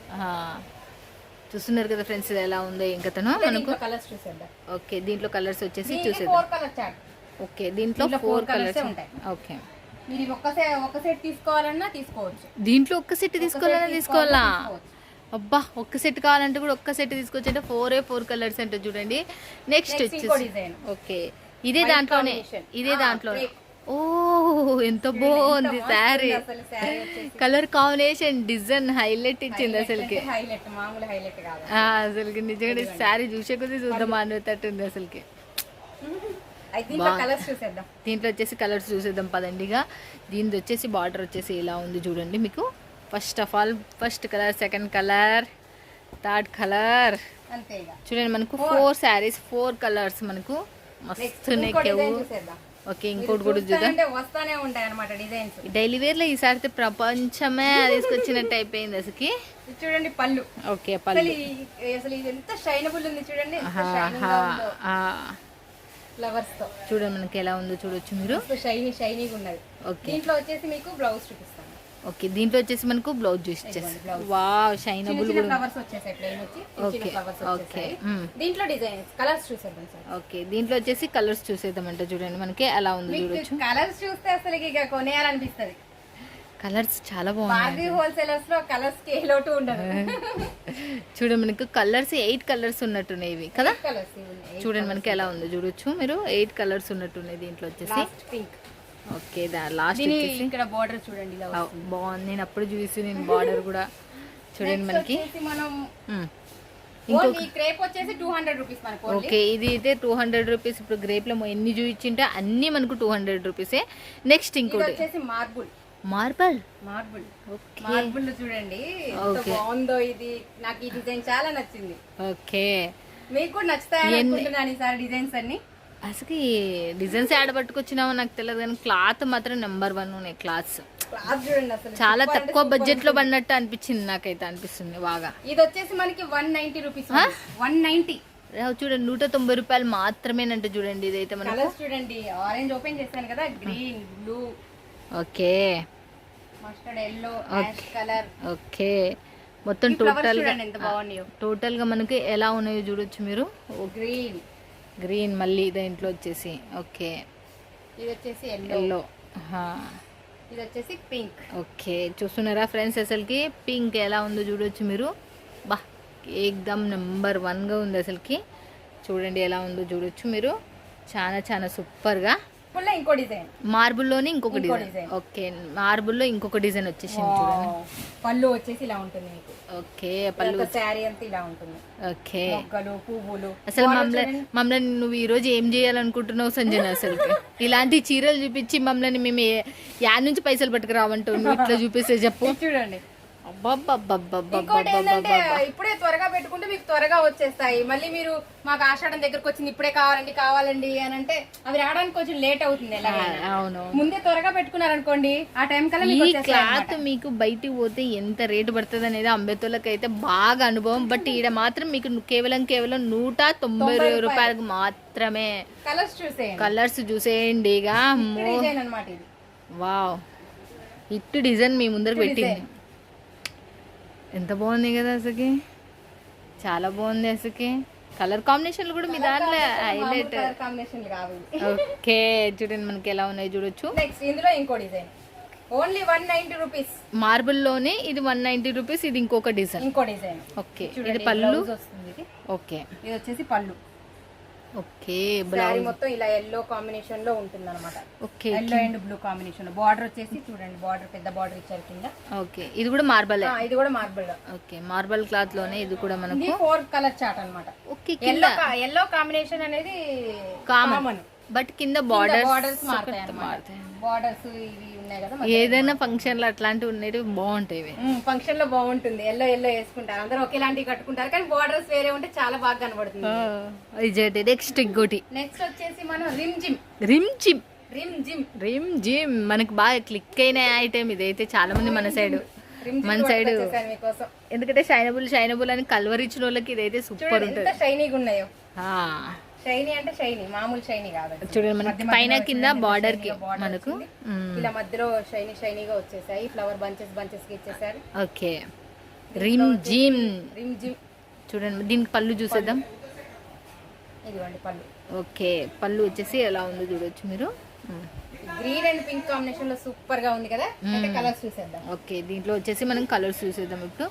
Speaker 1: చూస్తున్నారు కదా ఫ్రెండ్స్ ఇది ఎలా ఉందో. ఇంకా మనకు
Speaker 3: కలర్స్ చూసేద్దాం.
Speaker 1: ఓకే దీంట్లో కలర్స్ వచ్చేసి
Speaker 3: 4
Speaker 1: చూసేద్దాం.
Speaker 3: Colours chart.
Speaker 1: ఓకే దీంట్లో 4 కలర్స్
Speaker 3: ఉంటాయి.
Speaker 1: ఓకే
Speaker 3: మీరు ఒక సెట్ తీసుకోవాలన్నా తీసుకోవచ్చు.
Speaker 1: దీంట్లో ఒక్క సెట్ తీసుకోవాలా? అబ్బా ఒక్క సెట్ కావాలంటే కూడా ఒక్క సెట్ తీసుకోవచ్చు. అంటే 4 కలర్స్ అంటే చూడండి. నెక్స్ట్ వచ్చేసి ఓకే ఇదే దాంట్లోనే ఓ ఎంత బాగుంది sari. Colour combination design highlight ఇచ్చింది అసలుకి. అసలుకి నిజంగా శారీ చూసే కొద్దీ చూద్దాం అనేటట్టుంది అసలుకి. దీంట్లో వచ్చేసి కలర్స్ చూసేద్దాం పదండిగా. దీనిది వచ్చేసి బార్డర్ వచ్చేసి ఇలా ఉంది చూడండి మీకు. First of all first colour, second colour, third colour. చూడండి మనకు 4 శారీస్ 4 కలర్స్ మనకు మస్తు నెక్కేవు. ఓకే ఇంకోటి కూడా చూద్దాం.
Speaker 3: వస్తానే ఉంటాయి అన్నమాట డిజైన్స్.
Speaker 1: డైలీ వేర్ లో ఈసారి ప్రపంచమే తీసుకొచ్చినట్టు అయిపోయింది అసలుకి.
Speaker 3: చూడండి పళ్ళు.
Speaker 1: ఓకే పళ్ళు
Speaker 3: అసలు ఇది ఎంత షైనబుల్ ఉంది చూడండి. ఫ్లవర్స్ తో
Speaker 1: చూడండి మనకి ఎలా ఉందో చూడొచ్చు మీరు.
Speaker 3: షైనీగా ఉన్నది.
Speaker 1: ఓకే
Speaker 3: దీంట్లో వచ్చేసి మీకు బ్లౌజ్ చూపిస్తాను.
Speaker 1: ఓకే దీంట్లో వచ్చేసి మనకు బ్లౌజ్ చూసేసి వావ్ షైనబుల్ కూడా
Speaker 3: ఫ్లవర్స్ వచ్చేసాయి. ప్లెయిన్ వచ్చి చిన్న ఫ్లవర్స్ వచ్చేసాయి. దీంట్లో డిజైన్స్ కలర్స్ చూసేద్దాం సార్.
Speaker 1: ఓకే దీంట్లో వచ్చేసి కలర్స్ చూసేద్దామంటే చూడండి మనకి ఎలా ఉంది చూడొచ్చు.
Speaker 3: కలర్స్ చూస్తే అసలు ఇక కొనేయాలనిపిస్తది.
Speaker 1: కలర్స్ చాలా బాగున్నాయి.
Speaker 3: హోల్సేలర్స్ లో కలర్స్ కి ఏ లోటు ఉండదు.
Speaker 1: చూడండి మనకు కలర్స్ 8 కలర్స్ ఉన్నట్టున్నాయి ఇవి కదా. చూడండి మనకి ఎలా ఉందో చూడొచ్చు మీరు. 8 కలర్స్ ఉన్నట్టున్నాయి దీంట్లో వచ్చేసి.
Speaker 3: పింక్.
Speaker 1: ఓకే లాస్ట్ వచ్చేసి
Speaker 3: ఇక్కడ బార్డర్ చూడండి ఇలా
Speaker 1: బాగుంది. నేను అప్పుడు చూసి నేను బార్డర్ కూడా చూడండి మనకి.
Speaker 3: మనం ఇంకొక క్రేప్ వచ్చేసి 200 రూపీస్ మనకు.
Speaker 1: ఓకే ఇది అయితే 200 రూపీస్. ఇప్పుడు గ్రేప్ లో ఎన్ని చూపించింటే అన్ని మనకు 200 రూపీసే. నెక్స్ట్ ఇంకోటి
Speaker 3: వచ్చేసి మార్బుల్.
Speaker 1: ఓకే
Speaker 3: మార్బుల్ చూడండి ఎంత బాగుందో. ఇది నాకు ఈ డిజైన్ చాలా నచ్చింది.
Speaker 1: ఓకే
Speaker 3: మీకు కూడా నచ్చుతాయని అనుకుంటున్నాను ఈసారి డిజైన్స్ అన్ని.
Speaker 1: అసలు డిజైన్స్ యాడ్ పట్టుకొచ్చినామో నాకు తెలియదు కానీ క్లాత్ మాత్రం నెంబర్ 1 ఉన్నాయి. క్లాత్స్
Speaker 3: చూడండి అసలు
Speaker 1: చాలా తక్కువ బడ్జెట్ లో పడినట్టు అనిపించింది నాకైతే. అనిపిస్తుంది బాగా.
Speaker 3: ఇది వచ్చేసి మనకి 190 రూపీస్. 190
Speaker 1: చూడండి 190 రూపాయలు మాత్రమేనంటే చూడండి. ఇదైతే మన
Speaker 3: కలర్స్ చూడండి. ఆరెంజ్ ఓపెన్ చేశాను కదా, green, blue,
Speaker 1: okay
Speaker 3: mustard yellow, ash colour.
Speaker 1: Okay మొత్తం టోటల్ గా మనకి ఎలా ఉన్నాయో చూడొచ్చు మీరు. గ్రీన్ మళ్ళీ దీంట్లో వచ్చేసి ఓకే
Speaker 3: ఇది వచ్చేసి
Speaker 1: ఎల్లో.
Speaker 3: ఇది వచ్చేసి పింక్.
Speaker 1: ఓకే చూస్తున్నారా ఫ్రెండ్స్ అసలుకి పింక్ ఎలా ఉందో చూడొచ్చు మీరు. బా ఏకదమ్ నెంబర్ 1 గా ఉంది అసలుకి. చూడండి ఎలా ఉందో చూడొచ్చు మీరు. చాలా చాలా సూపర్గా.
Speaker 3: ఇంకో డిజైన్
Speaker 1: మార్బుల్లోనే ఇంకొక డిజైన్. ఓకే మార్బుల్లో ఇంకొక డిజైన్ వచ్చేసింది చూడండి.
Speaker 3: పళ్ళు వచ్చేసి ఇలా ఉంటుంది మీకు.
Speaker 1: ఓకే పళ్ళు
Speaker 3: శారీ అంతా ఇలా ఉంటుంది.
Speaker 1: ఓకే
Speaker 3: మొగ్గలు, పువ్వులు.
Speaker 1: అసలు మమ్మల్ని నువ్వు ఈ రోజు ఏం చేయాలనుకుంటున్నావు సంజన? అసలు ఇలాంటి చీరలు చూపించి మమ్మల్ని మేము యాడ్ నుంచి పైసలు పట్టుకురావంటావు. నువ్వు ఇట్లా చూపిస్తే చెప్పు.
Speaker 3: చూడండి ఇంకోటి ఏంటంటే ఇప్పుడే త్వరగా పెట్టుకుంటే మీకు త్వరగా వచ్చేస్తాయి. మళ్ళీ మీరు మాకు ఆషాఢం దగ్గరకు వచ్చింది ఇప్పుడే కావాలండి అని అంటే అవి రావడానికి కొంచెం లేట్ అవుతుంది.
Speaker 1: అవును,
Speaker 3: ముందే త్వరగా పెట్టుకున్నారనుకోండి ఆ టైం కల్లా
Speaker 1: ఈ క్లాత్ మీకు బయటికి పోతే ఎంత రేటు పడుతుంది అనేది అంబేతోళ్ళకి అయితే బాగా అనుభవం. బట్ ఈడ మాత్రం మీకు కేవలం 190 రూపాయలకు మాత్రమే. కలర్స్ చూసేయండి ఇక.
Speaker 3: అన్నమాట ఇది.
Speaker 1: వావ్, ఇట్టు డిజైన్ మీ ముందర పెట్టింది. ఎంత బాగుంది కదా అసలుకి, చాలా బాగుంది అసలుకి. కలర్ కాంబినేషన్లు కూడా మీ దాంట్లో హైలైట్. ఓకే, చూడండి మనకి ఎలా ఉన్నాయి చూడొచ్చు.
Speaker 3: నెక్స్ట్ ఇందులో ఇంకో డిజైన్ ఓన్లీ 190 రూపీస్.
Speaker 1: మార్బుల్ లోనే ఇది 190 రూపీస్. ఇది ఇంకో డిజైన్. ఓకే, ఇది పళ్ళు
Speaker 3: వస్తుంది.
Speaker 1: ఓకే,
Speaker 3: ఇది వచ్చేసి పళ్ళు.
Speaker 1: ఓకే,
Speaker 3: సారీ మొత్తం ఇలా ఎల్లో కాంబినేషన్ లో ఉంటుంది అనమాట.
Speaker 1: Okay,
Speaker 3: yellow and blue combination. Border వచ్చేసి చూడండి, బార్డర్ పెద్ద బార్డర్ ఇచ్చారు కింద.
Speaker 1: ఓకే, ఇది కూడా మార్బల్.
Speaker 3: ఇది కూడా మార్బల్.
Speaker 1: ఓకే, మార్బల్ క్లాత్ లోనే ఇది కూడా మనకు
Speaker 3: 4 కలర్ చార్ట్ అన్నమాట.
Speaker 1: ఓకే,
Speaker 3: ఎల్లో కాంబినేషన్ అనేది
Speaker 1: కామన్, బట్ కింద
Speaker 3: బార్డర్స్ మారుతాయి. బార్డర్స్ ఇవి ఉన్నాయి కదా,
Speaker 1: ఏదైనా ఫంక్షన్ లో అట్లాంటివి ఉన్నాయి బాగుంటాయి.
Speaker 3: ఫంక్షన్ లో బాగుంటుంది. ఎల్లో వేసుకుంటారు అందరూ, ఒకేలాంటివి కట్టుకుంటారు కానీ బార్డర్స్ వేరే ఉంటే చాలా బాగా కనబడుతుంది.
Speaker 1: నెక్స్ట్ ఇంకోటి.
Speaker 3: నెక్స్ట్ వచ్చేసి మనం రిమ్ జిమ్
Speaker 1: మనకి బాగా క్లిక్ అయిన ఐటమ్ ఇదైతే. చాలా మంది మన సైడ్ ఎందుకంటే షైనబుల్ అని కల్వరిచ్చిన వాళ్ళకి ఇదైతే సూపర్ ఉంటుంది.
Speaker 3: షైనీగా ఉన్నాయో. షైనీ అంటే షైనీ, మామూలు షైనీ కాదు.
Speaker 1: చూడండి మనకి పైన కింద బార్డర్ కి మనకు
Speaker 3: ఇలా మధ్యలో షైనీగా వచ్చేసాయి. ఫ్లవర్ బంచెస్ కి ఇచ్చేసారు.
Speaker 1: ఓకే, రిమ్ జిమ్ చూడండి. దీనికి పళ్ళు చూసేద్దాం.
Speaker 3: ఇదిగోండి పళ్ళు.
Speaker 1: ఓకే, పళ్ళు వచ్చేసి ఎలా ఉందో చూడొచ్చు మీరు.
Speaker 3: గ్రీన్ అండ్ పింక్ కాంబినేషన్ లో సూపర్ గా ఉంది కదా. కలర్స్ చూసేద్దాం.
Speaker 1: ఓకే, దీంట్లో వచ్చేసి మనం కలర్స్ చూసేద్దాం. ఇప్పుడు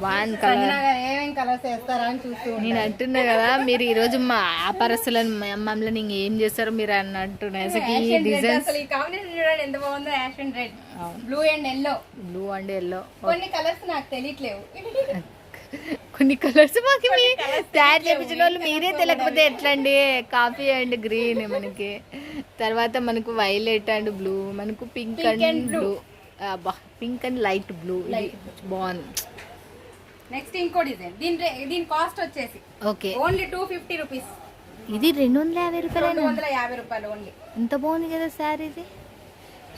Speaker 1: 1 కలర్
Speaker 3: ఏమేం కలర్స్ వేస్తారా అని చూస్తూ
Speaker 1: నేను అంటున్నా కదా, మీరు ఈ రోజు మా వ్యాపారస్తులను మమ్మల్ని ఇంక ఏం చేస్తారో మీరు అని అంటున్నా.
Speaker 3: ఈ డిజైన్స్ ఈ కాంబినేషన్ చూడండి ఎంత బాగుందో. Ash and red, blue and yellow. కొన్ని కలర్స్ నాకు తెలియట్లేవు.
Speaker 1: కొన్ని కలర్స్ మాకు తయారు చేయించిన వాళ్ళు మీరే తెలియకపోతే ఎట్లా అండి. కాఫీ అండ్ గ్రీన్ మనకి, తర్వాత మనకు వైలెట్ అండ్ బ్లూ, మనకు pink and blue, pink and light blue. బాగుంది.
Speaker 3: నెక్స్ట్ ఇంకో డిజైన్. దీని కాస్ట్ వచ్చేసి ఓకే ఓన్లీ 250 రూపీస్.
Speaker 1: ఇది 250 రూపాయలు.
Speaker 3: 250 రూపాయలు ఓన్లీ.
Speaker 1: ఎంత బాగుంది కదా శారీ ఇది.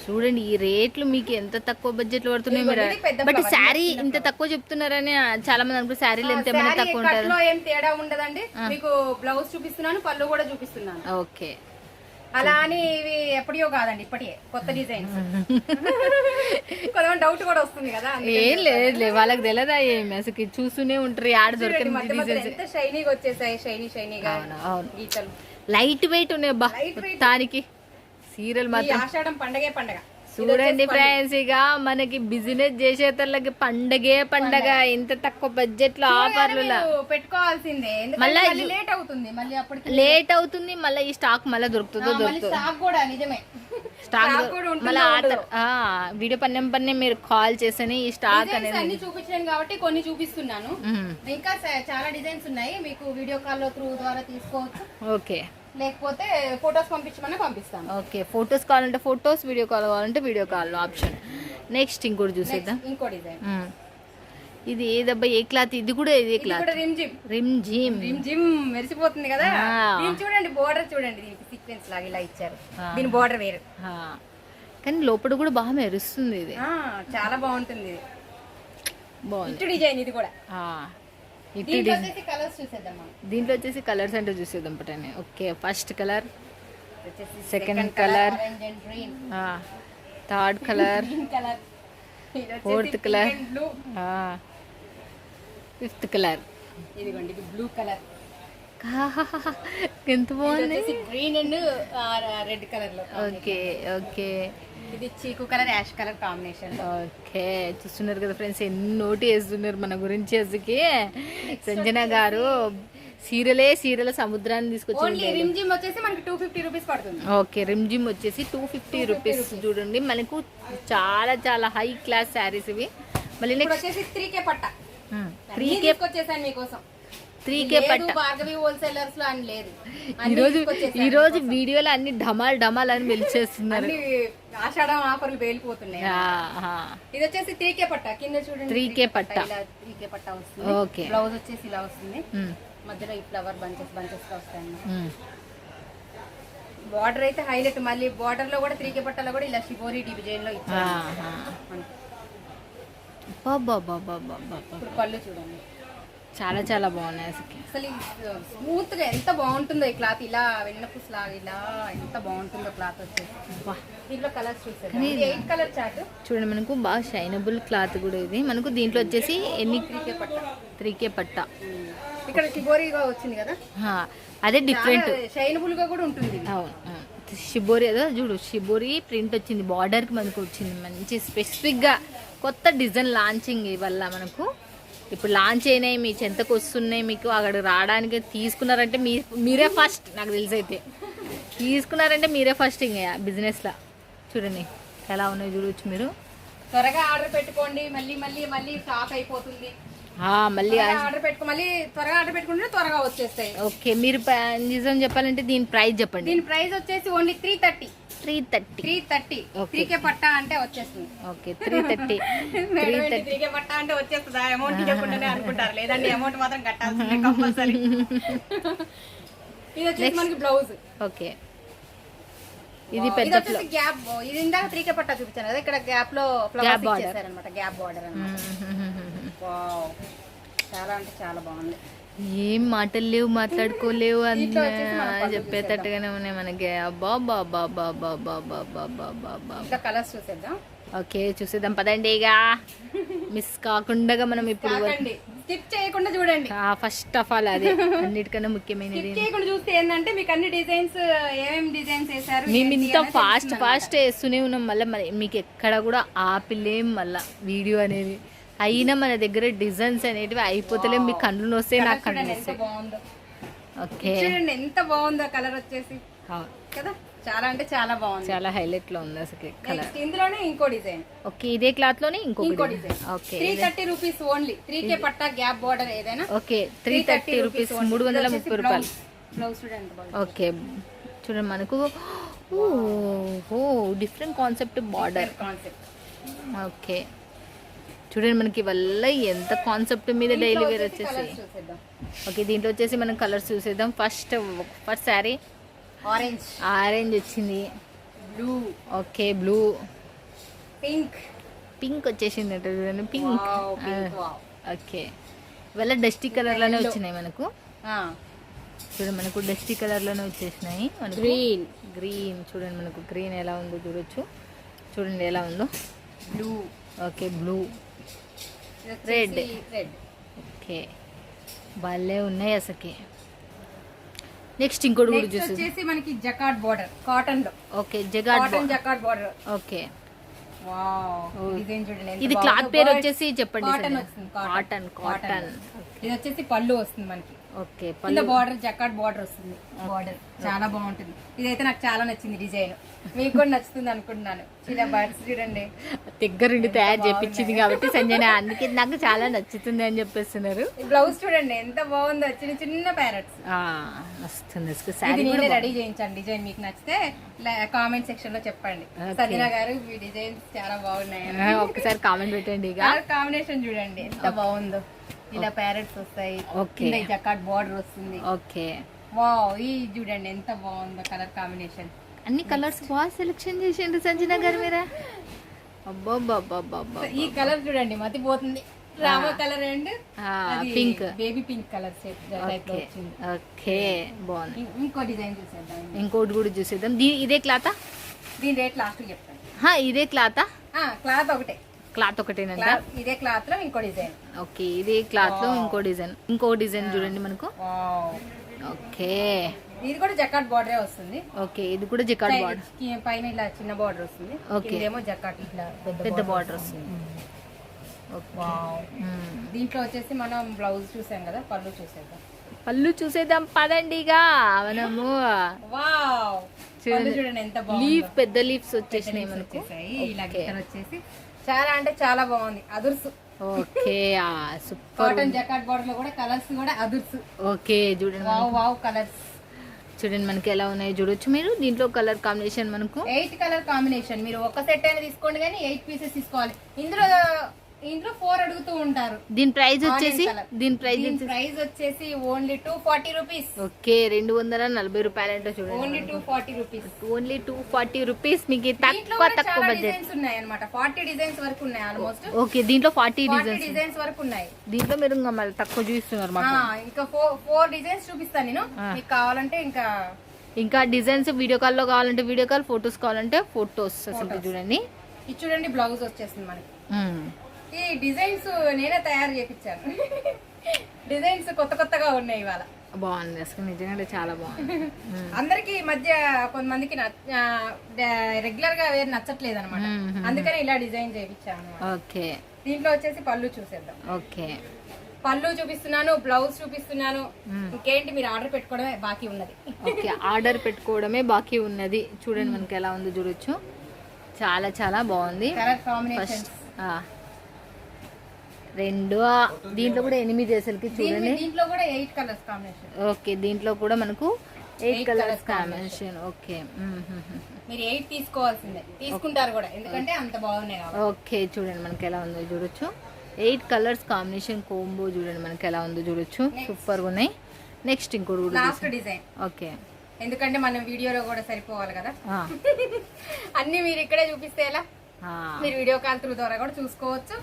Speaker 1: చూడండి ఈ రేట్లు మీకు ఎంత తక్కువ బడ్జెట్ లో పడుతున్నాయి మీరు. బట్ శారీ ఇంత తక్కువ చెప్తున్నారని చాలా మంది అనుకుంటారు. శారీలు ఎంత ఏమైనా తక్కువ ఉంటారు.
Speaker 3: ఏం తేడా ఉండదండి. మీకు బ్లౌజ్ చూపిస్తున్నాను, పళ్ళు కూడా చూపిస్తున్నాను.
Speaker 1: ఓకే,
Speaker 3: అలా అని ఇవి ఎప్పటియో కాదండి, ఇప్పటికే కొత్త డిజైన్స్. కొంతమంది డౌట్ కూడా వస్తుంది కదా.
Speaker 1: ఏం లేదు, వాళ్ళకి తెలియదా ఏమి అసలు చూస్తూనే ఉంటారు. ఆడ దొరికిన
Speaker 3: షైనీగా వచ్చేసాయి. షైనీగా గీతలు
Speaker 1: లైట్ వెయిట్ ఉన్నాయి. దానికి సీరియల్ మాత్రం
Speaker 3: ఆషాఢం పండగ.
Speaker 1: చూడండి ఫ్రెండ్స్, ఇక మనకి బిజినెస్ చేసేటోళ్ళకి పండగ. ఇంత తక్కువ బడ్జెట్ లో ఆఫర్లు
Speaker 3: పెట్టుకోవాల్సిందే.
Speaker 1: మళ్ళీ
Speaker 3: లేట్ అవుతుంది,
Speaker 1: మళ్ళీ ఈ స్టాక్ మళ్ళీ దొరుకుతుందో
Speaker 3: స్టాక్ కూడా నిజమే.
Speaker 1: స్టాక్ మళ్ళీ వీడియో పన్నెం మీరు కాల్ చేస్తేనే ఈ స్టాక్ అనేది
Speaker 3: చూపించాను కాబట్టి కొన్ని చూపిస్తున్నాను. ఇంకా చాలా డిజైన్స్ ఉన్నాయి, మీకు వీడియో కాల్ త్రూ ద్వారా తీసుకోవచ్చు.
Speaker 1: ఓకే,
Speaker 3: లేకపోతే ఫొటోస్ పంపించమని పంపిస్తాను.
Speaker 1: ఓకే, ఫొటోస్ కావాలంటే ఫొటోస్, వీడియో కాల్ కావాలంటే వీడియో కాల్ ఆప్షన్. నెక్స్ట్ ఇంకోటి చూసేద్దాం.
Speaker 3: ఇంకో డిజైన్.
Speaker 1: ఇది ఏదబ్బా, ఏ క్లాత్? ఇది కూడా ఇదే క్లాత్. రిమ్ జిమ్
Speaker 3: మెరిసిపోతుంది కదా. దీని చూడండి, బోర్డర్ చూడండి, దీనికి సీక్వెన్స్ లాగా ఇలా ఇచ్చారు. దీని బోర్డర్ వేరు
Speaker 1: కానీ లోపల కూడా బాగా మెరుస్తుంది. ఇది
Speaker 3: చాలా బాగుంటుంది.
Speaker 1: బాగుంది
Speaker 3: డిజైన్. ఇది కూడా
Speaker 1: దీంట్లో వచ్చేసి కలర్స్ అంటే చూసేద్దాం పట్టండి. Okay, first colour, second colour, third colour, fourth colour, fifth colour.
Speaker 3: ఇదిగోండి బ్లూ కలర్.
Speaker 1: ఎంత బాగుంది.
Speaker 3: గ్రీన్ అండ్ రెడ్ కలర్ లో.
Speaker 1: ఓకే,
Speaker 3: ఇది చీకు colour, ash colour combination.
Speaker 1: Okay, చూస్తున్నారు కదా ఫ్రెండ్స్, ఎన్ని నోటి వేస్తున్నారు మన గురించి. అసలుకి సంజన గారు సీరియల్ సముద్రాన్ని తీసుకొచ్చి.
Speaker 3: రిమ్ జిమ్ వచ్చేసి మనకి 250 రూపీస్ పడుతుంది.
Speaker 1: ఓకే, రిమ్ జిమ్ వచ్చేసి 250 రూపీస్. చూడండి మనకు చాలా హై క్లాస్ శారీస్ ఇవి. మళ్ళీ నెక్స్ట్
Speaker 3: వచ్చేసి 3K పట్ట.
Speaker 1: 3K
Speaker 3: వచ్చేసాను మీకోసం.
Speaker 1: 3K పట్ట.
Speaker 3: భార్గవి హోల్సేలర్స్ లో అని లేదు.
Speaker 1: ఈ రోజు వీడియోలో అన్ని ఢమాల్ అని మెలిచేస్తున్నారు.
Speaker 3: ఆషాఢం ఆఫర్లు పేలిపోతున్నాయి. ఇది వచ్చేసి 3K పట్ట, కింద చూడండి
Speaker 2: 3K పట్ట.
Speaker 3: ఇలా 3K పట్ట వస్తుంది.
Speaker 2: ఓకే.
Speaker 3: బ్లౌజ్ వచ్చేసి ఇలా వస్తుంది, మధ్యలో ఈ ఫ్లవర్ బంచెస్ గా వస్తాయి అన్నమాట. బార్డర్ అయితే హైలైట్, మళ్ళీ బార్డర్ లో కూడా 3K పట్టలో కూడా ఇలా షిబోరి డిజైన్ లో ఇచ్చారు. ఇప్పుడు పళ్ళు చూడండి
Speaker 2: చాలా చాలా బాగున్నాయి
Speaker 3: అసలు స్మూత్ గా ఎంత బాగుంటుందో ఈ క్లాత్, ఇలా వెన్నపూస లాగా ఇలా ఎంత బాగుంటుందో క్లాత్ వచ్చేసి. దీంట్లో కలర్స్ చూసారు, 8 కలర్ చార్ట్
Speaker 2: చూడండి. మనకు బాగా షైనబుల్ క్లాత్ కూడా ఇది. మనకు దీంట్లో వచ్చేసి ఎన్ని 3K పట్ట
Speaker 3: ఇక్కడ షిబోరిగా వచ్చింది కదా,
Speaker 2: అదే డిఫరెంట్
Speaker 3: షైనబుల్ గా కూడా ఉంటుంది.
Speaker 2: అవును, షిబోరి అదో చూడు, షిబోరి ప్రింట్ వచ్చింది, బార్డర్ కి మనకు వచ్చింది మంచి స్పెసిఫిక్ గా కొత్త డిజైన్ లాంచింగ్ వల్ల మనకు ఇప్పుడు లాంచ్ అయినాయి, మీ చెంతకు వస్తున్నాయి. మీకు అక్కడ రావడానికి తీసుకున్నారంటే మీరే ఫస్ట్, నాకు తెలిసి అయితే తీసుకున్నారంటే మీరే ఫస్ట్ ఇంకా బిజినెస్లో. చూడండి ఎలా ఉన్నాయో చూడవచ్చు మీరు.
Speaker 3: త్వరగా ఆర్డర్ పెట్టుకోండి, మళ్ళీ మళ్ళీ మళ్ళీ స్టాక్ అయిపోతుంది.
Speaker 2: మళ్ళీ
Speaker 3: ఆర్డర్ పెట్టుకో, మళ్ళీ త్వరగా ఆర్డర్ పెట్టుకుంటే త్వరగా వచ్చేస్తాయి.
Speaker 2: ఓకే, మీరు నిజం చెప్పాలంటే దీని ప్రైస్ చెప్పండి.
Speaker 3: దీని ప్రైస్ వచ్చేసి ఓన్లీ 330. 3K పట్టా అంటే వచ్చేస్తుంది.
Speaker 2: ఓకే, 330.
Speaker 3: 3K పట్టా అంటే వచ్చేస్తుందా? అమౌంట్ చెప్పకుండానే అనుకుంటారు, లేదండి అమౌంట్ మాత్రం కట్టాల్సిందే కంపల్సరీ. ఇది వచ్చేసి మనకి బ్లౌజ్.
Speaker 2: ఓకే, ఇది పెద్ద
Speaker 3: వచ్చేసి గ్యాప్. ఇది ఇందాక 3K పట్టా చూపించాను కదా, ఇక్కడ గ్యాప్ లో ఫ్లవర్స్ ఇచ్చేసారన్నమాట, గ్యాప్ బార్డర్ అన్నమాట. వావ్, చాలా అంటే చాలా బాగుంది.
Speaker 2: ఏం మాటలు లేవు, మాట్లాడుకోలేవు అంత చెప్పేటట్టుగానే ఉన్నాయి మనకి. అబ్బా బాబా బాబా బాబా బాబా బాబా.
Speaker 3: కలర్స్ చూసేద్దాం.
Speaker 2: ఓకే, చూసేద్దాం పదండి. ఇక మిస్ కాకుండా మనం ఇప్పుడు
Speaker 3: స్కిప్ చేయకుండా చూడండి.
Speaker 2: ఫస్ట్ ఆఫ్ ఆల్ అదే అన్నిటికన్నా ముఖ్యమైనది.
Speaker 3: చేయకుండా చూస్తే ఏంటంటే మీకు అన్ని డిజైన్స్, ఏమేమి డిజైన్స్ వేసారు,
Speaker 2: మేము ఇంత ఫాస్ట్ వేస్తూనే ఉన్నాం. మళ్ళీ మీకు ఎక్కడ కూడా ఆపిలేం మళ్ళీ వీడియో అనేది. అయినా మన దగ్గర డిజైన్స్ అనేటివి అయిపోతలేం, మీ కళ్ళు వస్తే నాకు కళ్ళు వస్తాయి. ఓకే,
Speaker 3: ఎంత బాగుందో కలర్ వచ్చేసి కదా, చాలా అంటే చాలా బాగుంది,
Speaker 2: చాలా హైలైట్ లో ఉంది అసలు కలర్.
Speaker 3: ఇందులోనే ఇంకో డిజైన్.
Speaker 2: ఓకే, ఇదే క్లాత్ లోనే ఇంకో
Speaker 3: design.
Speaker 2: Okay,
Speaker 3: 330 rupees only. 3K పట్టా గ్యాప్ బార్డర్ ఏదైనా.
Speaker 2: ఓకే, 330 రూపీస్, 330 రూపాయలు.
Speaker 3: బ్లౌజ్ చూడండి.
Speaker 2: ఓకే, చూడండి మనకు different concept border concept. Okay, చూడండి మనకి వల్ల ఎంత కాన్సెప్ట్ మీద డైలీ వేర్ వచ్చేసి. ఓకే, దీంట్లో వచ్చేసి మనం కలర్స్ చూసేద్దాం. ఫస్ట్ శారీ ఆరెంజ్ వచ్చింది,
Speaker 3: బ్లూ.
Speaker 2: ఓకే, బ్లూ, పింక్ వచ్చేసింది అంటే చూడండి, పింక్. ఓకే, ఇవల్ల డస్టీ కలర్ లోనే వచ్చినాయి మనకు. చూడండి మనకు డస్టీ కలర్ లోనే వచ్చేసినాయి. గ్రీన్ చూడండి, మనకు గ్రీన్ ఎలా ఉందో చూడొచ్చు. చూడండి ఎలా ఉందో.
Speaker 3: Blue.
Speaker 2: Okay, blue, red. Okay, భలే ఉన్నాయి అసలుకి. నెక్స్ట్ ఇంకోటి కూడా
Speaker 3: చూసేసి మనకి జకార్డ్ బార్డర్ కాటన్ లో.
Speaker 2: Okay, jacquard
Speaker 3: border.
Speaker 2: Okay,
Speaker 3: wow, design చూడండి.
Speaker 2: ఇది క్లాత్ పేరు వచ్చేసి చెప్పండి.
Speaker 3: కాటన్. ఇది వచ్చేసి పళ్ళు వస్తుంది మనకి.
Speaker 2: ఓకే,
Speaker 3: పళ్ళు బార్డర్ జకార్డ్ బార్డర్ వస్తుంది. బార్డర్ చాలా బాగుంటుంది. ఇదైతే నాకు చాలా నచ్చింది డిజైన్, మీకు కూడా నచ్చుతుంది అనుకుంటున్నాను. చిన్న బర్డ్స్ చూడండి,
Speaker 2: దగ్గరుండి తయారు చేపించింది కాబట్టి సంజన, అందుకే నాకు చాలా నచ్చుతుంది అని చెప్పేస్తున్నారు.
Speaker 3: బ్లౌజ్ చూడండి ఎంత బాగుందో, చిన్న చిన్న ప్యారెట్స్
Speaker 2: వస్తుంది.
Speaker 3: నేనే రెడీ చేయించాను డిజైన్. మీకు నచ్చితే కామెంట్ సెక్షన్ లో చెప్పండి. సంజన గారు ఈ డిజైన్స్ చాలా బాగున్నాయి,
Speaker 2: ఒకసారి కామెంట్ పెట్టండి.
Speaker 3: కాంబినేషన్ చూడండి ఎంత బాగుందో. ఇలా ప్యారెట్స్ వస్తాయి, కింద జకార్డ్ బార్డర్ వస్తుంది.
Speaker 2: ఓకే,
Speaker 3: వావ్, ఈ చూడండి ఎంత బాగుందో కలర్ కాంబినేషన్.
Speaker 2: అన్ని కలర్స్ బాగా సెలెక్షన్ చేసిండ్రు సంజన గారు మీరా. అబ్బా,
Speaker 3: ఈ కలర్ చూడండి మతిపోతుంది. రామ colour and
Speaker 2: pink,
Speaker 3: baby pink colour
Speaker 2: okay, బాగుంది.
Speaker 3: ఇంకో డిజైన్ చూసేద్దాం.
Speaker 2: ఇంకోటి కూడా చూసేద్దాం. ఇదే క్లాతా?
Speaker 3: దీని రేట్ లాస్ట్ చెప్తాను.
Speaker 2: ఇదే క్లాతా?
Speaker 3: క్లాత్ ఒకటే.
Speaker 2: క్లాత్ ఒకటేనంట.
Speaker 3: ఇదే క్లాత్ లో ఇంకో డిజైన్.
Speaker 2: ఓకే, ఇదే క్లాత్ లో ఇంకో డిజైన్ చూడండి మనకు. ఓకే,
Speaker 3: ఇది కూడా జకార్డ్ బార్డరే వస్తుంది.
Speaker 2: ఓకే, ఇది కూడా జకార్డ్ బార్డర్.
Speaker 3: పైన ఇలా చిన్న బార్డర్ వస్తుంది.
Speaker 2: ఓకే,
Speaker 3: ఇదేమో జకార్డ్ ఇట్లా
Speaker 2: పెద్ద బార్డర్ వస్తుంది.
Speaker 3: దీంట్లో వచ్చేసి మనం బ్లౌజ్ చూసాం కదా, పళ్ళు చూసేద్దాం
Speaker 2: పదండిగా మనము.
Speaker 3: చూడండి ఎంత బాగుంది.
Speaker 2: లీఫ్ పెద్ద లీవ్స్ వచ్చేసినాయి మనకు.
Speaker 3: ఇలా గిట్టలు వచ్చేసి చాలా అంటే చాలా బాగుంది, అదుర్సు.
Speaker 2: Okay, super.
Speaker 3: Cotton jacquard border లో కూడా కలర్స్ కూడా అదుర్సు.
Speaker 2: ఓకే, చూడండి
Speaker 3: వావ్ కలర్స్
Speaker 2: చూడండి మనకి ఎలా ఉన్నాయో చూడొచ్చు మీరు. దీంట్లో కలర్ కాంబినేషన్ మనకు
Speaker 3: 8 కలర్ కాంబినేషన్. మీరు ఒక సెట్ అయినా తీసుకోండి కానీ 8 పీసెస్ తీసుకోవాలి. ఇందులో 4 అడుగుతూ ఉంటారు.
Speaker 2: దీని ప్రైస్ వచ్చేసి
Speaker 3: ప్రైస్ వచ్చేసి ఓన్లీ 240 రూపీస్.
Speaker 2: ఓకే 240 రూపాయలు అంటే చూడండి.
Speaker 3: Only 240 rupees.
Speaker 2: Only 240 rupees. మీకు తక్కువ బడ్జెట్
Speaker 3: డిజైన్స్ ఉన్నాయి అన్నమాట. 40 డిజైన్స్ వరకు ఉన్నాయి ఆల్మోస్ట్.
Speaker 2: ఓకే దీంట్లో 40
Speaker 3: డిజైన్స్ వరకు ఉన్నాయి.
Speaker 2: దీంట్లో మీరు ఇంకా మళ్ళీ తక్కువ చూపిస్తున్నారు మాకు.
Speaker 3: ఇంకా 4 డిజైన్స్ చూపిస్తాను నేను. మీకు కావాలంటే
Speaker 2: ఇంకా డిజైన్స్ వీడియో కాల్లో కావాలంటే వీడియో కాల్, ఫొటోస్ కావాలంటే ఫొటోస్. అసలు చూడండి
Speaker 3: ఇది చూడండి బ్లౌజ్ వచ్చేసింది మనకి. ఈ డిజైన్స్ నేనే తయారు చేయించాను. డిజైన్స్ కొత్తగా ఉన్నాయి ఇవాళ.
Speaker 2: బాగుంది అసలు నిజంగా చాలా బాగుంది.
Speaker 3: అందరికి మధ్య కొంతమందికి రెగ్యులర్ గా వేరు నచ్చట్లేదు అనమాట. అందుకని ఇలా డిజైన్ చేయించాను.
Speaker 2: ఓకే
Speaker 3: దీంట్లో వచ్చేసి పళ్ళు చూసేద్దాం.
Speaker 2: ఓకే
Speaker 3: పళ్ళు చూపిస్తున్నాను, బ్లౌజ్ చూపిస్తున్నాను. ఇంకేంటి మీరు ఆర్డర్ పెట్టుకోవడమే బాకీ ఉన్నది.
Speaker 2: ఓకే ఆర్డర్ పెట్టుకోవడమే బాకీ ఉన్నది. చూడండి మనకి ఎలా ఉందో చూడొచ్చు. చాలా చాలా బాగుంది.
Speaker 3: కలర్ కాంబినేషన్
Speaker 2: రెండు. దీంట్లో కూడా 8 అసలుకి చూడండి.
Speaker 3: దీంట్లో కూడా 8 కలర్స్ కాంబినేషన్.
Speaker 2: ఓకే దీంట్లో కూడా మనకు 8 కలర్స్ కాంబినేషన్. ఓకే
Speaker 3: మీరు 8 తీసుకోవాల్సిందే, తీసుకుంటారు కూడా ఎందుకంటే అంత బాగున్నాయి కాబట్టి.
Speaker 2: ఓకే చూడండి మనకి ఎలా ఉందో చూడొచ్చు. 8 కలర్స్ కాంబినేషన్ కోంబో చూడండి మనకి ఎలా ఉందో చూడొచ్చు. సూపర్ గా ఉన్నాయి. నెక్స్ట్ ఇంకోటి కూడా
Speaker 3: లాస్ట్ డిజైన్.
Speaker 2: ఓకే
Speaker 3: ఎందుకంటే మనం వీడియోలో కూడా సరిపోవాలి కదా. అన్ని మీరు ఇక్కడే చూపిస్తే ఎలా? మీరు వీడియో కాల్ త్రూ ద్వారా కూడా చూసుకోవచ్చు.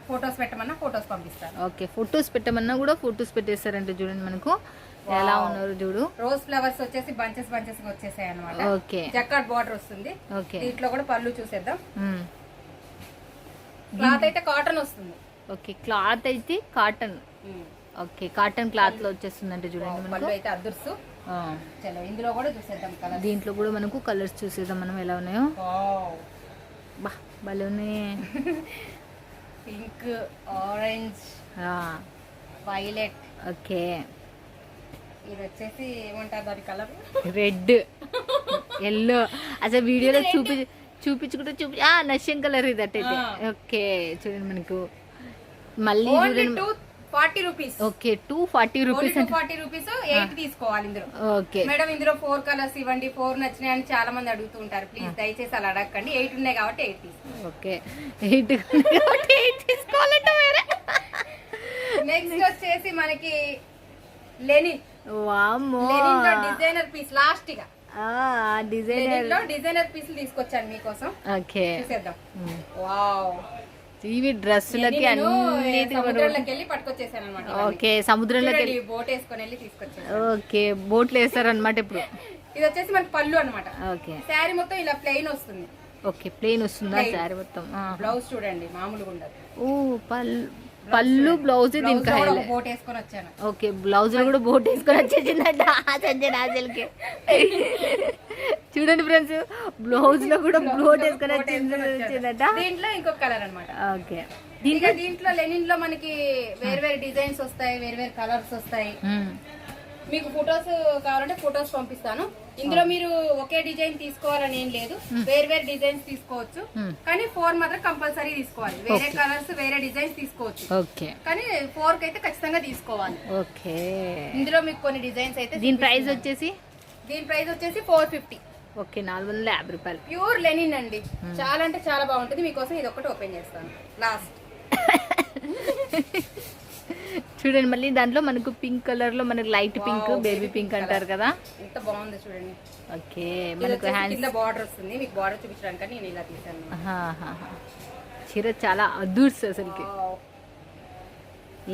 Speaker 3: ఫొటోస్ పెట్టమన్నా ఫొటోస్ పంపిస్తారు.
Speaker 2: ఓకే ఫొటోస్ పెట్టమన్నా కూడా ఫొటోస్ పెట్టేస్తారంటే చూడండి మనకు ఎలా ఉన్నారు చూడు.
Speaker 3: రోజ్ ఫ్లవర్స్ వచ్చేసి బంచెస్ వచ్చేసాయి అన్నమాట.
Speaker 2: ఓకే
Speaker 3: జకార్డ్ బార్డర్ వస్తుంది.
Speaker 2: ఓకే
Speaker 3: దీంట్లో కూడా పళ్ళు చూసేద్దాం. క్లాత్ అయితే కాటన్ వస్తుంది.
Speaker 2: ఓకే క్లాత్ అయితే కాటన్. ఓకే కాటన్ క్లాత్ లో వచ్చేస్తుంది అంటే చూడండి
Speaker 3: పళ్ళు అయితే అదుర్సు. చలో ఇందులో కూడా చూసేద్దాం కలర్.
Speaker 2: దీంట్లో కూడా మనకు కలర్స్ చూసేద్దాం మనం ఎలా ఉన్నాయో. బా భలే ఉన్నాయి.
Speaker 3: Pink, orange, violet.
Speaker 2: ఓకే
Speaker 3: ఇది వచ్చేసి ఏమంటారు దాని కలర్?
Speaker 2: Red, yellow. అసలు వీడియోలో చూపించుకుంటూ నష్యం కలర్ ఇది అట్టయితే. ఓకే చూడండి మనకు మళ్ళీ చూడండి
Speaker 3: 240 రూపీస్.
Speaker 2: Okay 240 rupees.
Speaker 3: 240 రూపీస్ 8 తీసుకోవాలి ఇందులో.
Speaker 2: ఓకే
Speaker 3: మేడం ఇందులో 4 కలర్స్ ఇవ్వండి, 4 నచ్చినాయి అని చాలా మంది అడుగుతూ ఉంటారు. ప్లీజ్ దయచేసి అలా అడగండి. 8 ఉన్నాయి కాబట్టి 8 తీసుకోండి.
Speaker 2: ఓకే 8 తీసుకోవాలంటే వేరే.
Speaker 3: నెక్స్ట్ వచ్చేసి మనకి లెనిన్.
Speaker 2: వామ్మో
Speaker 3: డిజైనర్ పీస్ లాస్ట్ గా. డిజైనర్ పీసులు తీసుకొచ్చాను మీకోసం.
Speaker 2: ఓకే
Speaker 3: చూసేద్దాం. వావ్
Speaker 2: ఇవి డ్రెస్సులకి
Speaker 3: సముద్రంలోకి వెళ్ళి పట్టుకొచ్చేసాను అనమాట.
Speaker 2: ఓకే సముద్రంలోకి వెళ్ళి
Speaker 3: బోట్ వేసుకొని వెళ్ళి తీసుకొచ్చాను.
Speaker 2: ఓకే బోట్లు వేస్తారు అనమాట ఇప్పుడు.
Speaker 3: ఇది వచ్చేసి మనకి పళ్ళు అనమాట.
Speaker 2: ఓకే
Speaker 3: శారీ మొత్తం ఇలా ప్లెయిన్ వస్తుంది.
Speaker 2: ఓకే ప్లెయిన్ వస్తుందా శారీ మొత్తం?
Speaker 3: బ్లౌజ్ చూడండి మామూలుగా ఉండదు.
Speaker 2: ఓ పళ్ళు బ్లౌజ్ దీనికి
Speaker 3: బోట్ వేసుకొని వచ్చాను.
Speaker 2: ఓకే బ్లౌజ్ లో కూడా బోట్ వేసుకొని వచ్చేసిందట సంజన అసలుకి. చూడండి ఫ్రెండ్స్ బ్లౌజ్ లో కూడా బోట్ వేసుకొని వచ్చిందట.
Speaker 3: దీంట్లో ఇంకొక కలర్ అనమాట.
Speaker 2: ఓకే
Speaker 3: దీంట్లో లెనిన్ లో మనకి వేరే డిజైన్స్ వస్తాయి, వేరే కలర్స్ వస్తాయి. మీకు ఫొటోస్ కావాలంటే ఫొటోస్ పంపిస్తాను. ఇందులో మీరు ఒకే డిజైన్ తీసుకోవాలని ఏం లేదు, వేరే డిజైన్స్ తీసుకోవచ్చు. కానీ 4 మాత్రం కంపల్సరీ తీసుకోవాలి. వేరే కలర్స్ వేరే డిజైన్స్ తీసుకోవచ్చు.
Speaker 2: ఓకే కానీ
Speaker 3: 4 కి అయితే ఖచ్చితంగా తీసుకోవాలి.
Speaker 2: ఓకే
Speaker 3: ఇందులో మీకు కొన్ని డిజైన్స్ అయితే.
Speaker 2: దీని ప్రైస్ వచ్చేసి
Speaker 3: 450.
Speaker 2: ఓకే 450 రూపాయలు.
Speaker 3: ప్యూర్ లెనిన్ అండి. చాలా అంటే చాలా బాగుంటుంది. మీకోసం ఇది ఒకటి ఓపెన్ చేస్తాను లాస్ట్.
Speaker 2: చూడండి మళ్ళీ దాంట్లో మనకు పింక్ కలర్ లో మనకు లైట్ పింక్, బేబీ పింక్ అంటారు కదా.
Speaker 3: ఎంత బాగుంది చూడండి.
Speaker 2: ఓకే మనకు హ్యాండ్స్
Speaker 3: బార్డర్ వస్తుంది. మీకు బార్డర్ చూపించడానికి నేను ఇలా తీసాను.
Speaker 2: చీర చాలా అదూర్స్ అసలుకి.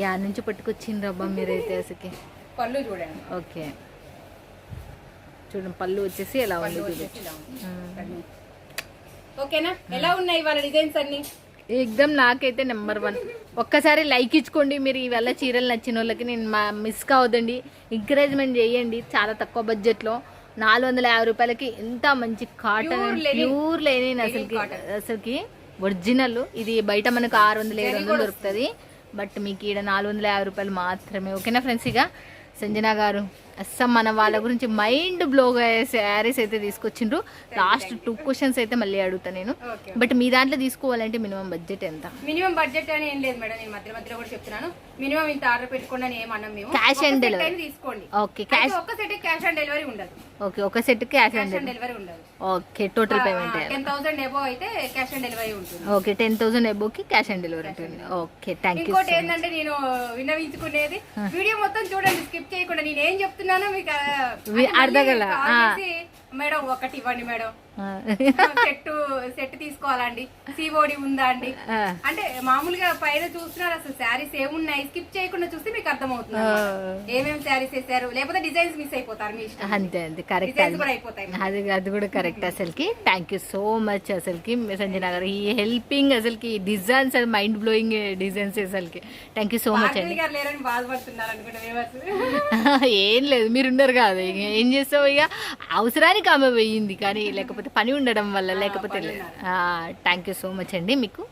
Speaker 2: యా నుంచి పట్టుకొచ్చింది రబ్బా మీరైతే అసలుకి.
Speaker 3: పళ్ళు చూడండి.
Speaker 2: ఓకే చూడండి పళ్ళు వచ్చేసి ఎలా ఉంది.
Speaker 3: ఓకేనా? ఎలా ఉన్నాయి వాళ్ళ డిజైన్స్ అన్ని?
Speaker 2: ఎగ్దమ్ నాకైతే నెంబర్ 1. ఒక్కసారి లైక్ ఇచ్చుకోండి మీరు. ఈవేళ చీరలు నచ్చిన వాళ్ళకి నేను మిస్ కావద్దండి. ఎంకరేజ్మెంట్ చేయండి. చాలా తక్కువ బడ్జెట్లో 450 రూపాయలకి ఎంత మంచి కాటన్ ప్యూర్ లెనిన్ అసలుకి ఒరిజినల్. ఇది బయట మనకు 600-700 దొరుకుతుంది. బట్ మీకు ఈడ 450 రూపాయలు మాత్రమే. ఓకేనా ఫ్రెండ్స్? ఇక సంజన గారు అస్సలు మన వాళ్ళ గురించి మైండ్ బ్లోగా శారీస్ అయితే తీసుకొచ్చిండ్రు. లాస్ట్ 2 క్వశ్చన్స్ అయితే మళ్ళీ అడుగుతా నేను.
Speaker 3: ఓకే.
Speaker 2: బట్ మీ దాంట్లో తీసుకోవాలంటే మినిమం బడ్జెట్ ఎంత?
Speaker 3: మినిమం బడ్జెట్ అని ఏం లేదు మేడం, నేను మధ్యలో కూడా చెప్తున్నాను. మినిమం ఇంత ఆర్డర్ పెట్టుకోండి అని ఏమన్నాం మేము.
Speaker 2: క్యాష్ ఆన్ డెలివరీ
Speaker 3: తీసుకోండి.
Speaker 2: ఓకే, క్యాష్
Speaker 3: ఒక్క సెట్ క్యాష్ ఆన్ డెలివరీ ఉండదు.
Speaker 2: ఓకే, ఒక సెట్ క్యాష్ ఆన్
Speaker 3: డెలివరీ ఉండదు.
Speaker 2: ఓకే, టోటల్ పేమెంట్
Speaker 3: 10,000 ఎబో అయితే క్యాష్ ఆన్ డెలివరీ ఉంటుంది.
Speaker 2: ఓకే, 10,000 ఎబోకి క్యాష్ ఆన్ డెలివరీ ఉంటుంది. Okay, thank you.
Speaker 3: ఇంకోటి ఏంటంటే నేను విన్నవించుకునేది, వీడియో మొత్తం చూడండి, స్కిప్ చేయకుండా. నేను ఏం చెప్తున్నానో మీకు
Speaker 2: అర్థగల
Speaker 3: మేడం ఒకటి ఇవ్వండి మేడం, సెట్ తీసుకోవాలండి, సిఓడి ఉందా అండి అంటే మామూలుగా పైన చూస్తున్నారు. అసలు శారీస్ ఏమున్నాయి స్కిప్ చేయకుండా చూస్తే మీకు అర్థమవుతుంది ఏమేమి శారీస్ వేసారు, లేకపోతే డిజైన్స్ మిస్ అయిపోతారు మీ ఇష్టం.
Speaker 2: అంతే అంతే, కరెక్ట్, అది కూడా కరెక్ట్. అసలుకి థ్యాంక్ యూ సో మచ్ అసలుకి సంజన గారు, ఈ హెల్పింగ్ అసలుకి డిజైన్స్ మైండ్ బ్లోయింగ్ డిజైన్స్ అసలుకి థ్యాంక్ యూ సో మచ్ అండి.
Speaker 3: లేరని బాధపడుతున్నారు అనుకుంటా.
Speaker 2: ఏం లేదు, మీరున్నారు కాదు, ఏం చేస్తావు ఇక అవసరానికి ఆమె పోయింది, కానీ లేకపోతే పని ఉండడం వల్ల లేకపోతే థ్యాంక్ యూ సో మచ్ అండి మీకు.